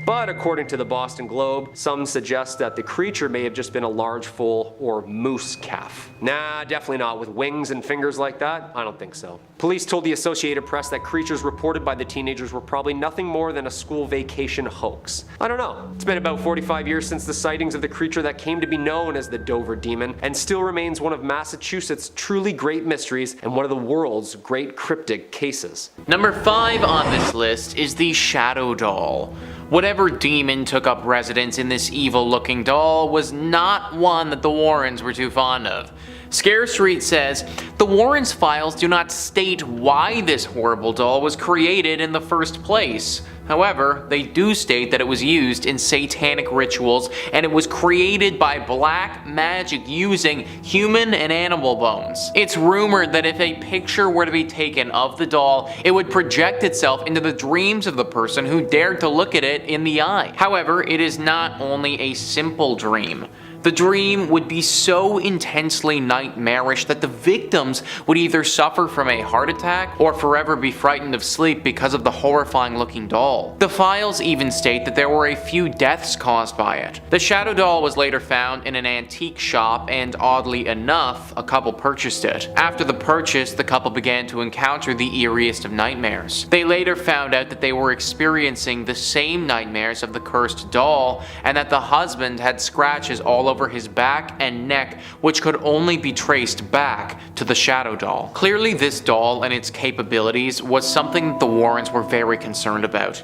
some suggest that the creature may have just been a large foal or moose calf. Nah, definitely not. With wings and fingers like that, I don't think so. Police told the Associated Press that creatures reported by the teenagers were probably nothing more than a school vacation hoax. I don't know. It's been about 45 years since the sightings of the creature that came to be known as the Dover Demon, and still remains one of Massachusetts' truly great mysteries and one of the world's great cryptid cases. Number 5 on this list is the Shadow Doll. Whatever demon took up residence in this evil-looking doll was not one that the Warrens were too fond of. Scare Street says, the Warrens' files do not state why this horrible doll was created in the first place. However, they do state that it was used in satanic rituals and it was created by black magic using human and animal bones. It's rumored that if a picture were to be taken of the doll, it would project itself into the dreams of the person who dared to look at it in the eye. However, it is not only a simple dream. The dream would be so intensely nightmarish that the victims would either suffer from a heart attack or forever be frightened of sleep because of the horrifying looking doll. The files even state that there were a few deaths caused by it. The shadow doll was later found in an antique shop, and oddly enough, a couple purchased it. After the purchase, the couple began to encounter the eeriest of nightmares. They later found out that they were experiencing the same nightmares of the cursed doll, and that the husband had scratches all over his back and neck which could only be traced back to the shadow doll. Clearly this doll and its capabilities was something that the Warrens were very concerned about.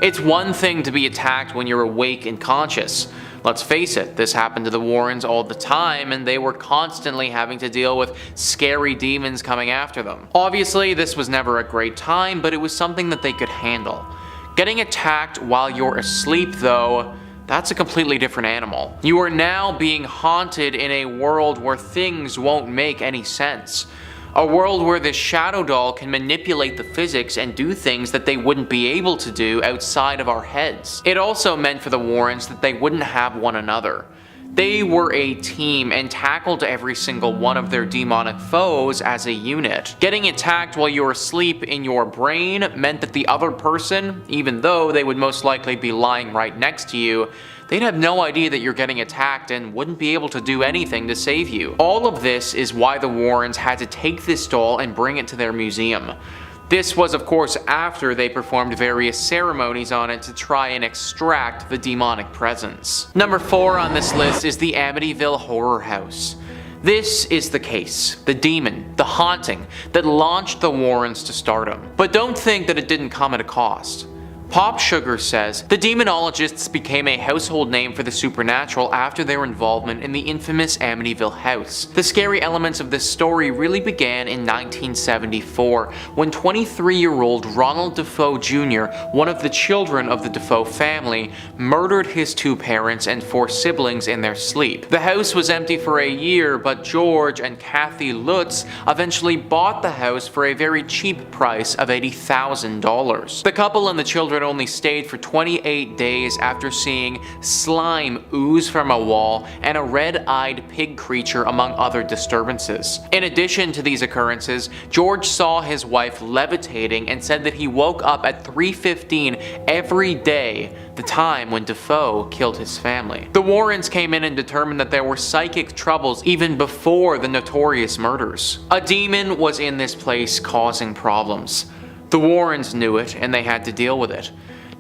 It's one thing to be attacked when you're awake and conscious. Let's face it, this happened to the Warrens all the time, and they were constantly having to deal with scary demons coming after them. Obviously, this was never a great time, but it was something that they could handle. Getting attacked while you're asleep, though, that's a completely different animal. You are now being haunted in a world where things won't make any sense. A world where this shadow doll can manipulate the physics and do things that they wouldn't be able to do outside of our heads. It also meant for the Warrens that they wouldn't have one another. They were a team and tackled every single one of their demonic foes as a unit. Getting attacked while you were asleep in your brain meant that the other person, even though they would most likely be lying right next to you, they'd have no idea that you're getting attacked and wouldn't be able to do anything to save you. All of this is why the Warrens had to take this doll and bring it to their museum. This was of course after they performed various ceremonies on it to try and extract the demonic presence. Number 4 on this list is the Amityville Horror House. This is the case, the demon, the haunting, that launched the Warrens to stardom. But don't think that it didn't come at a cost. Pop Sugar says, the demonologists became a household name for the supernatural after their involvement in the infamous Amityville house. The scary elements of this story really began in 1974, when 23-year-old Ronald Defoe Jr., one of the children of the Defoe family, murdered his 2 parents and 4 siblings in their sleep. The house was empty for a year, but George and Kathy Lutz eventually bought the house for a very cheap price of $80,000. The couple and the children only stayed for 28 days after seeing slime ooze from a wall and a red-eyed pig creature among other disturbances. In addition to these occurrences, George saw his wife levitating and said that he woke up at 3:15 every day, the time when Defoe killed his family. The Warrens came in and determined that there were psychic troubles even before the notorious murders. A demon was in this place causing problems. The Warrens knew it, and they had to deal with it.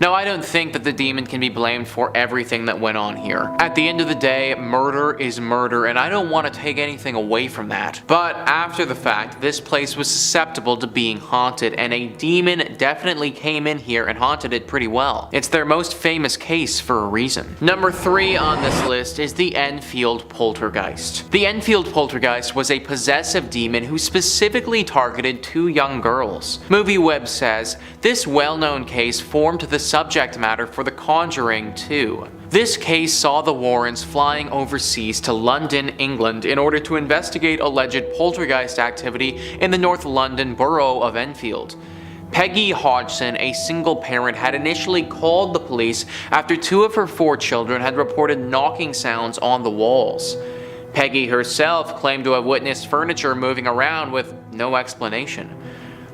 Now, I don't think that the demon can be blamed for everything that went on here. At the end of the day, murder is murder, and I don't want to take anything away from that. But after the fact, this place was susceptible to being haunted, and a demon definitely came in here and haunted it pretty well. It's their most famous case for a reason. Number 3 on this list is the Enfield Poltergeist. The Enfield Poltergeist was a possessive demon who specifically targeted 2 young girls. MovieWeb says, this well-known case formed the subject matter for The Conjuring 2. This case saw the Warrens flying overseas to London, England in order to investigate alleged poltergeist activity in the North London borough of Enfield. Peggy Hodgson, a single parent, had initially called the police after 2 of her 4 children had reported knocking sounds on the walls. Peggy herself claimed to have witnessed furniture moving around with no explanation.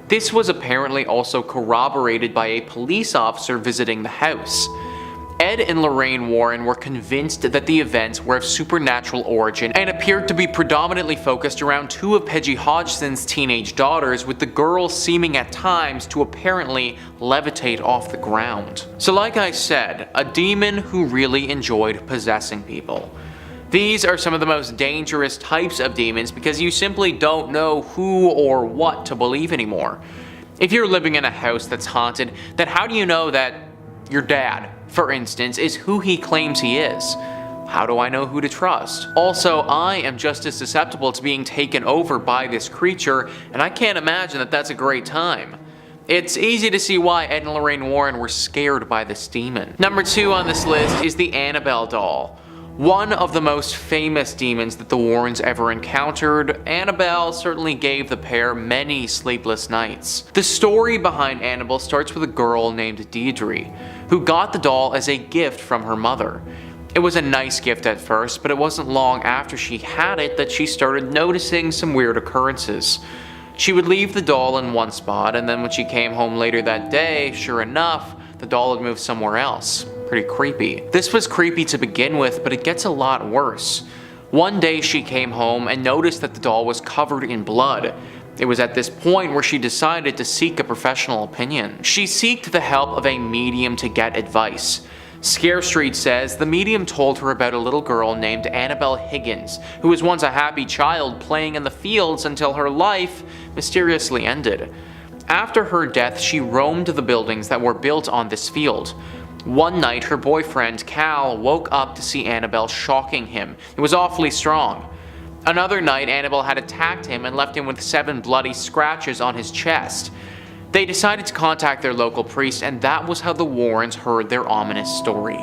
This was apparently also corroborated by a police officer visiting the house. Ed and Lorraine Warren were convinced that the events were of supernatural origin and appeared to be predominantly focused around 2 of Peggy Hodgson's teenage daughters, with the girls seeming at times to apparently levitate off the ground. So like I said, a demon who really enjoyed possessing people. These are some of the most dangerous types of demons because you simply don't know who or what to believe anymore. If you're living in a house that's haunted, then how do you know that your dad, for instance, is who he claims he is? How do I know who to trust? Also, I am just as susceptible to being taken over by this creature, and I can't imagine that that's a great time. It's easy to see why Ed and Lorraine Warren were scared by this demon. Number 2 on this list is the Annabelle doll. One of the most famous demons that the Warrens ever encountered, Annabelle certainly gave the pair many sleepless nights. The story behind Annabelle starts with a girl named Deirdre, who got the doll as a gift from her mother. It was a nice gift at first, but it wasn't long after she had it that she started noticing some weird occurrences. She would leave the doll in one spot, and then when she came home later that day, sure enough, the doll had moved somewhere else. Pretty creepy. This was creepy to begin with, but it gets a lot worse. One day she came home and noticed that the doll was covered in blood. It was at this point where she decided to seek a professional opinion. She sought the help of a medium to get advice. Scare Street says the medium told her about a little girl named Annabelle Higgins, who was once a happy child playing in the fields until her life mysteriously ended. After her death, she roamed the buildings that were built on this field. One night, her boyfriend, Cal, woke up to see Annabelle shocking him. It was awfully strong. Another night, Annabelle had attacked him and left him with 7 bloody scratches on his chest. They decided to contact their local priest, and that was how the Warrens heard their ominous story.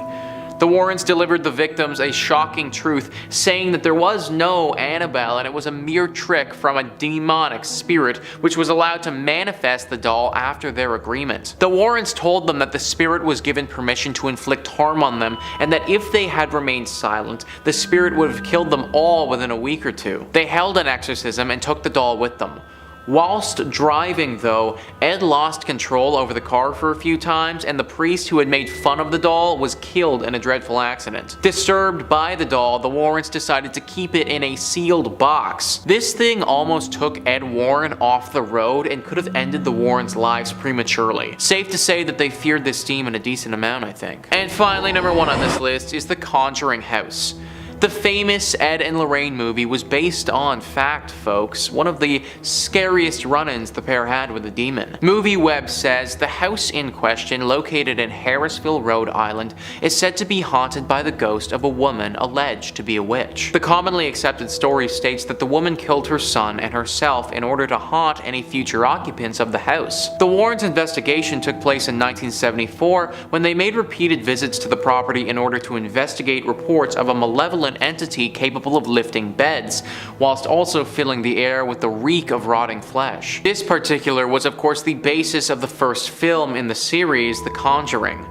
The Warrens delivered the victims a shocking truth, saying that there was no Annabelle and it was a mere trick from a demonic spirit which was allowed to manifest the doll after their agreement. The Warrens told them that the spirit was given permission to inflict harm on them, and that if they had remained silent, the spirit would have killed them all within a week or two. They held an exorcism and took the doll with them. Whilst driving though, Ed lost control over the car for a few times, and the priest who had made fun of the doll was killed in a dreadful accident. Disturbed by the doll, the Warrens decided to keep it in a sealed box. This thing almost took Ed Warren off the road and could have ended the Warrens' lives prematurely. Safe to say that they feared this demon a decent amount, I think. And finally, number 1 on this list is The Conjuring House. The famous Ed and Lorraine movie was based on fact, folks, one of the scariest run-ins the pair had with the demon. MovieWeb says the house in question, located in Harrisville, Rhode Island, is said to be haunted by the ghost of a woman alleged to be a witch. The commonly accepted story states that the woman killed her son and herself in order to haunt any future occupants of the house. The Warrens' investigation took place in 1974 when they made repeated visits to the property in order to investigate reports of a malevolent entity capable of lifting beds, whilst also filling the air with the reek of rotting flesh. This particular was of course the basis of the first film in the series, The Conjuring.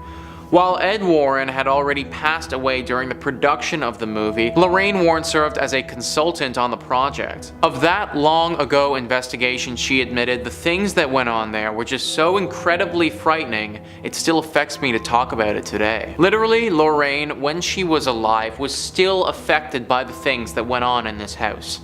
While Ed Warren had already passed away during the production of the movie, Lorraine Warren served as a consultant on the project. Of that long ago investigation, she admitted the things that went on there were just so incredibly frightening, it still affects me to talk about it today. Literally, Lorraine, when she was alive, was still affected by the things that went on in this house.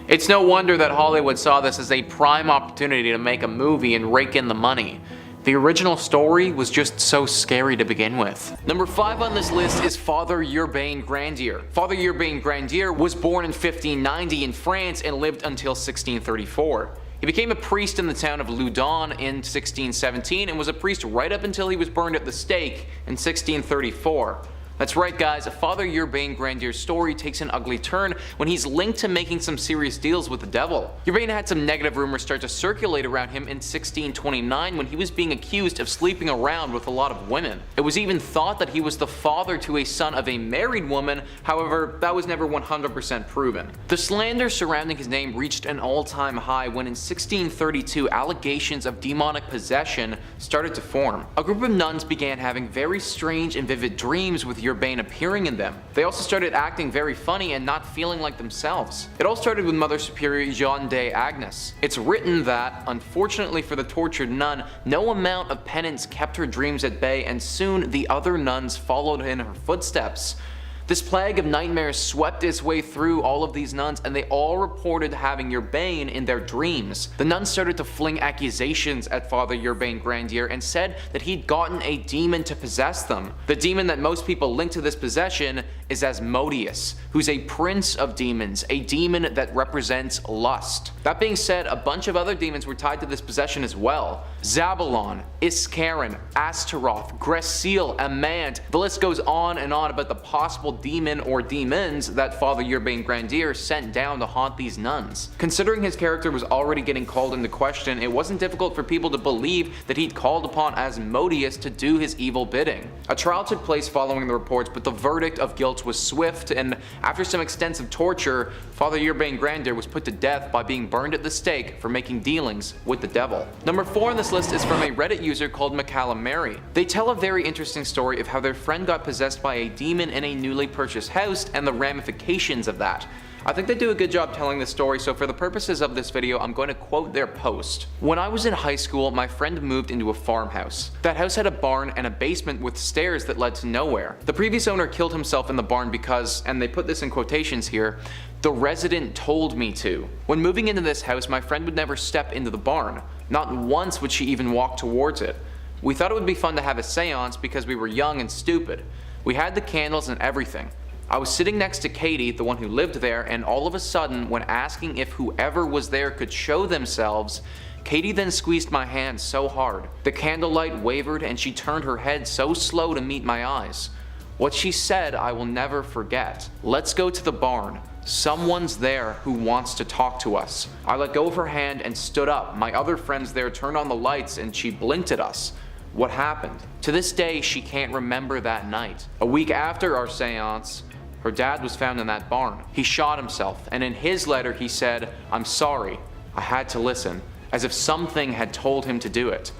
It's no wonder that Hollywood saw this as a prime opportunity to make a movie and rake in the money. The original story was just so scary to begin with. Number 5 on this list is Father Urbain Grandier. Father Urbain Grandier was born in 1590 in France and lived until 1634. He became a priest in the town of Loudun in 1617 and was a priest right up until he was burned at the stake in 1634. That's right guys, Father Urbain Grandier's story takes an ugly turn when he's linked to making some serious deals with the devil. Urbain had some negative rumors start to circulate around him in 1629 when he was being accused of sleeping around with a lot of women. It was even thought that he was the father to a son of a married woman, however that was never 100% proven. The slander surrounding his name reached an all-time high when in 1632 allegations of demonic possession started to form. A group of nuns began having very strange and vivid dreams with Urbain appearing in them. They also started acting very funny and not feeling like themselves. It all started with Mother Superior Jeanne d'Agnes. It's written that, unfortunately for the tortured nun, no amount of penance kept her dreams at bay, and soon the other nuns followed in her footsteps. This plague of nightmares swept its way through all of these nuns, and they all reported having Urbain in their dreams. The nuns started to fling accusations at Father Urbain Grandier and said that he'd gotten a demon to possess them. The demon that most people link to this possession is Asmodeus, who's a prince of demons, a demon that represents lust. That being said, a bunch of other demons were tied to this possession as well. Zabalon, Iskarin, Astaroth, Gresil, Amand, the list goes on and on about the possible demon or demons that Father Urbain Grandier sent down to haunt these nuns. Considering his character was already getting called into question, it wasn't difficult for people to believe that he'd called upon Asmodeus to do his evil bidding. A trial took place following the reports, but the verdict of guilt was swift, and after some extensive torture, Father Urbain Grandier was put to death by being burned at the stake for making dealings with the devil. Number 4 on this list is from a Reddit user called McCallum Mary. They tell a very interesting story of how their friend got possessed by a demon in a newly illegally purchased house and the ramifications of that. I think they do a good job telling this story, so for the purposes of this video, I'm going to quote their post. When I was in high school, my friend moved into a farmhouse. That house had a barn and a basement with stairs that led to nowhere. The previous owner killed himself in the barn because, and they put this in quotations here, the resident told me to. When moving into this house, my friend would never step into the barn. Not once would she even walk towards it. We thought it would be fun to have a seance because we were young and stupid. We had the candles and everything. I was sitting next to Katie, the one who lived there, and all of a sudden, when asking if whoever was there could show themselves, Katie then squeezed my hand so hard. The candlelight wavered and she turned her head so slow to meet my eyes. What she said I will never forget. Let's go to the barn. Someone's there who wants to talk to us. I let go of her hand and stood up. My other friends there turned on the lights and she blinked at us. What happened? To this day, she can't remember that night. A week after our seance, her dad was found in that barn. He shot himself, and in his letter he said, "I'm sorry, I had to listen," as if something had told him to do it.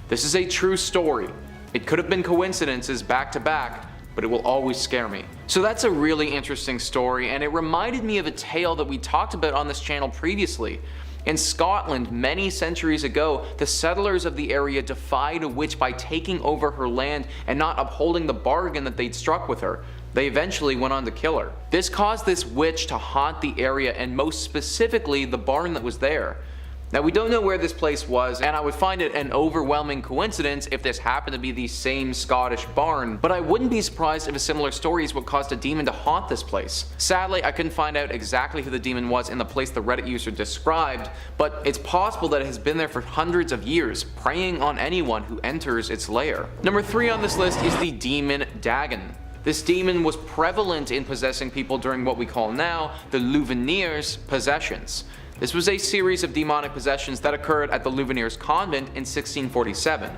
This is a true story. It could have been coincidences back to back, but it will always scare me. So that's a really interesting story, and it reminded me of a tale that we talked about on this channel previously. In Scotland, many centuries ago, the settlers of the area defied a witch by taking over her land and not upholding the bargain that they'd struck with her. They eventually went on to kill her. This caused this witch to haunt the area, and most specifically the barn that was there. Now, we don't know where this place was, and I would find it an overwhelming coincidence if this happened to be the same Scottish barn, but I wouldn't be surprised if a similar story is what caused a demon to haunt this place. Sadly, I couldn't find out exactly who the demon was in the place the Reddit user described, but it's possible that it has been there for hundreds of years, preying on anyone who enters its lair. Number 3 on this list is the demon Dagon. This demon was prevalent in possessing people during what we call now the Louveniers' possessions. This was a series of demonic possessions that occurred at the Louveniers convent in 1647.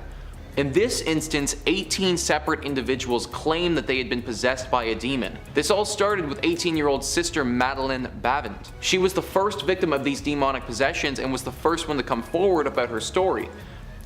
In this instance, 18 separate individuals claimed that they had been possessed by a demon. This all started with 18-year-old sister Madeleine Bavent. She was the first victim of these demonic possessions and was the first one to come forward about her story.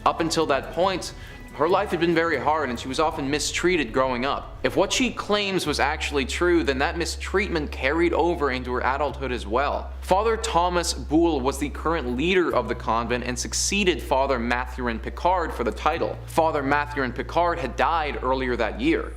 Up until that point, her life had been very hard and she was often mistreated growing up. If what she claims was actually true, then that mistreatment carried over into her adulthood as well. Father Thomas Boule was the current leader of the convent and succeeded Father Mathurin Picard for the title. Father Mathurin Picard had died earlier that year.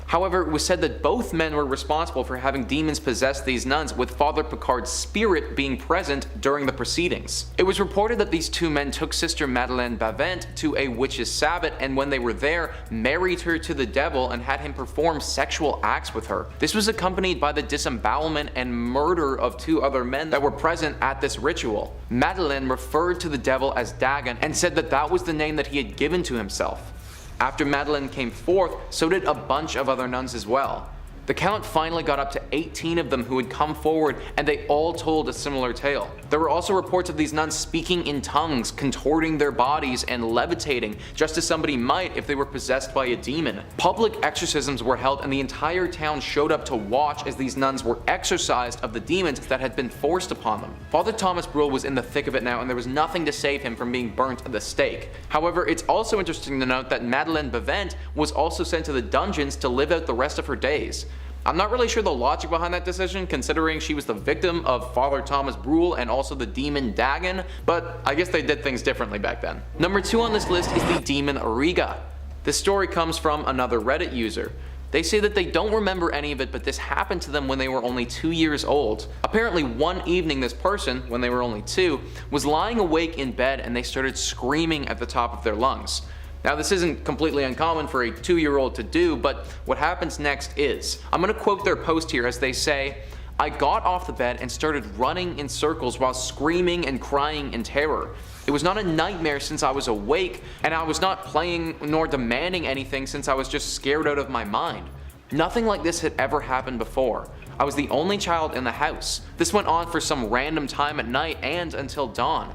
However, it was said that both men were responsible for having demons possess these nuns, with Father Picard's spirit being present during the proceedings. It was reported that these two men took Sister Madeleine Bavent to a witch's sabbat, and when they were there, married her to the devil and had him perform sexual acts with her. This was accompanied by the disembowelment and murder of 2 other men that were present at this ritual. Madeleine referred to the devil as Dagon and said that that was the name that he had given to himself. After Madeleine came forth, so did a bunch of other nuns as well. The count finally got up to 18 of them who had come forward, and they all told a similar tale. There were also reports of these nuns speaking in tongues, contorting their bodies, and levitating, just as somebody might if they were possessed by a demon. Public exorcisms were held, and the entire town showed up to watch as these nuns were exorcised of the demons that had been forced upon them. Father Thomas Brule was in the thick of it now, and there was nothing to save him from being burnt at the stake. However, it's also interesting to note that Madeleine Bavent was also sent to the dungeons to live out the rest of her days. I'm not really sure the logic behind that decision, considering she was the victim of Father Thomas Brule and also the demon Dagon, but I guess they did things differently back then. Number 2 on this list is the demon Riga. This story comes from another Reddit user. They say that they don't remember any of it, but this happened to them when they were only 2 years old. Apparently one evening this person, when they were only 2, was lying awake in bed and they started screaming at the top of their lungs. Now, this isn't completely uncommon for a 2-year-old to do, but what happens next is, I'm going to quote their post here as they say, "I got off the bed and started running in circles while screaming and crying in terror. It was not a nightmare since I was awake, and I was not playing nor demanding anything since I was just scared out of my mind. Nothing like this had ever happened before. I was the only child in the house. This went on for some random time at night and until dawn.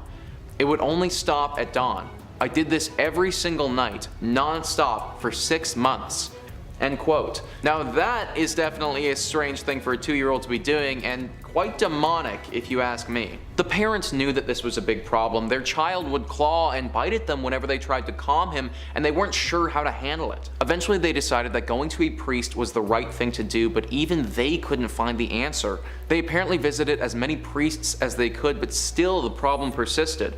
It would only stop at dawn. I did this every single night, non-stop, for 6 months." End quote. Now that is definitely a strange thing for a 2-year-old to be doing, and quite demonic if you ask me. The parents knew that this was a big problem. Their child would claw and bite at them whenever they tried to calm him, and they weren't sure how to handle it. Eventually they decided that going to a priest was the right thing to do, but even they couldn't find the answer. They apparently visited as many priests as they could, but still the problem persisted.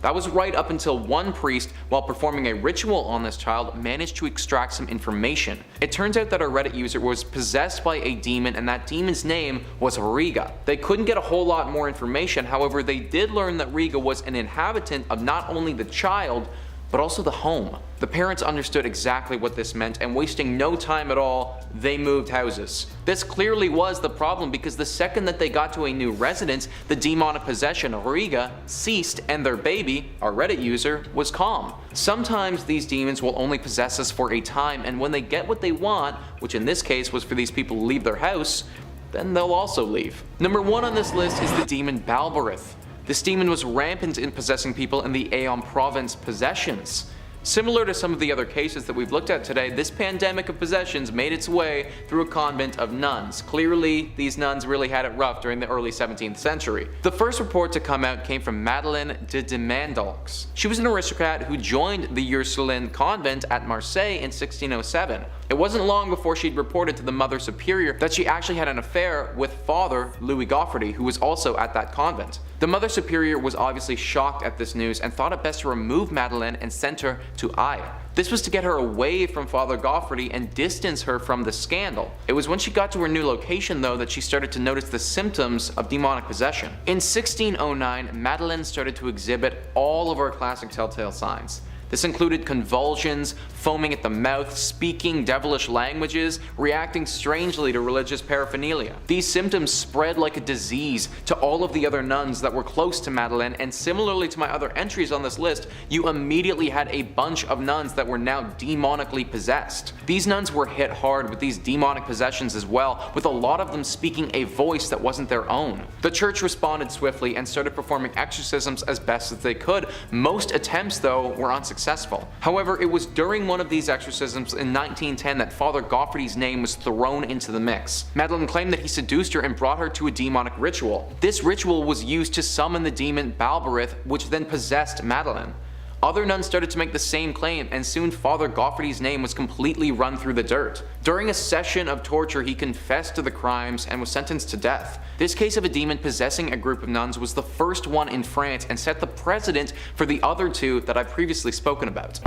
That was right up until one priest, while performing a ritual on this child, managed to extract some information. It turns out that our Reddit user was possessed by a demon, and that demon's name was Riga. They couldn't get a whole lot more information, however they did learn that Riga was an inhabitant of not only the child, but also the home. The parents understood exactly what this meant, and wasting no time at all, they moved houses. This clearly was the problem, because the second that they got to a new residence, the demonic possession, Riga, ceased, and their baby, our Reddit user, was calm. Sometimes these demons will only possess us for a time, and when they get what they want, which in this case was for these people to leave their house, then they'll also leave. Number 1 on this list is the demon Balbarith. This demon was rampant in possessing people in the Aeon province possessions. Similar to some of the other cases that we've looked at today, this pandemic of possessions made its way through a convent of nuns. Clearly, these nuns really had it rough during the early 17th century. The first report to come out came from Madeleine de Demandaux. She was an aristocrat who joined the Ursuline convent at Marseille in 1607. It wasn't long before she'd reported to the Mother Superior that she actually had an affair with Father Louis Goffardy, who was also at that convent. The Mother Superior was obviously shocked at this news and thought it best to remove Madeleine and send her to Aix. This was to get her away from Father Goffardy and distance her from the scandal. It was when she got to her new location though that she started to notice the symptoms of demonic possession. In 1609, Madeleine started to exhibit all of our classic telltale signs. This included convulsions, foaming at the mouth, speaking devilish languages, reacting strangely to religious paraphernalia. These symptoms spread like a disease to all of the other nuns that were close to Madeleine, and similarly to my other entries on this list, you immediately had a bunch of nuns that were now demonically possessed. These nuns were hit hard with these demonic possessions as well, with a lot of them speaking a voice that wasn't their own. The church responded swiftly and started performing exorcisms as best as they could. Most attempts though were unsuccessful. However, it was during one of these exorcisms in 1910 that Father Goffardy's name was thrown into the mix. Madeleine claimed that he seduced her and brought her to a demonic ritual. This ritual was used to summon the demon Balbarith, which then possessed Madeleine. Other nuns started to make the same claim, and soon Father Goffardy's name was completely run through the dirt. During a session of torture, he confessed to the crimes and was sentenced to death. This case of a demon possessing a group of nuns was the first one in France and set the precedent for the other two that I've previously spoken about.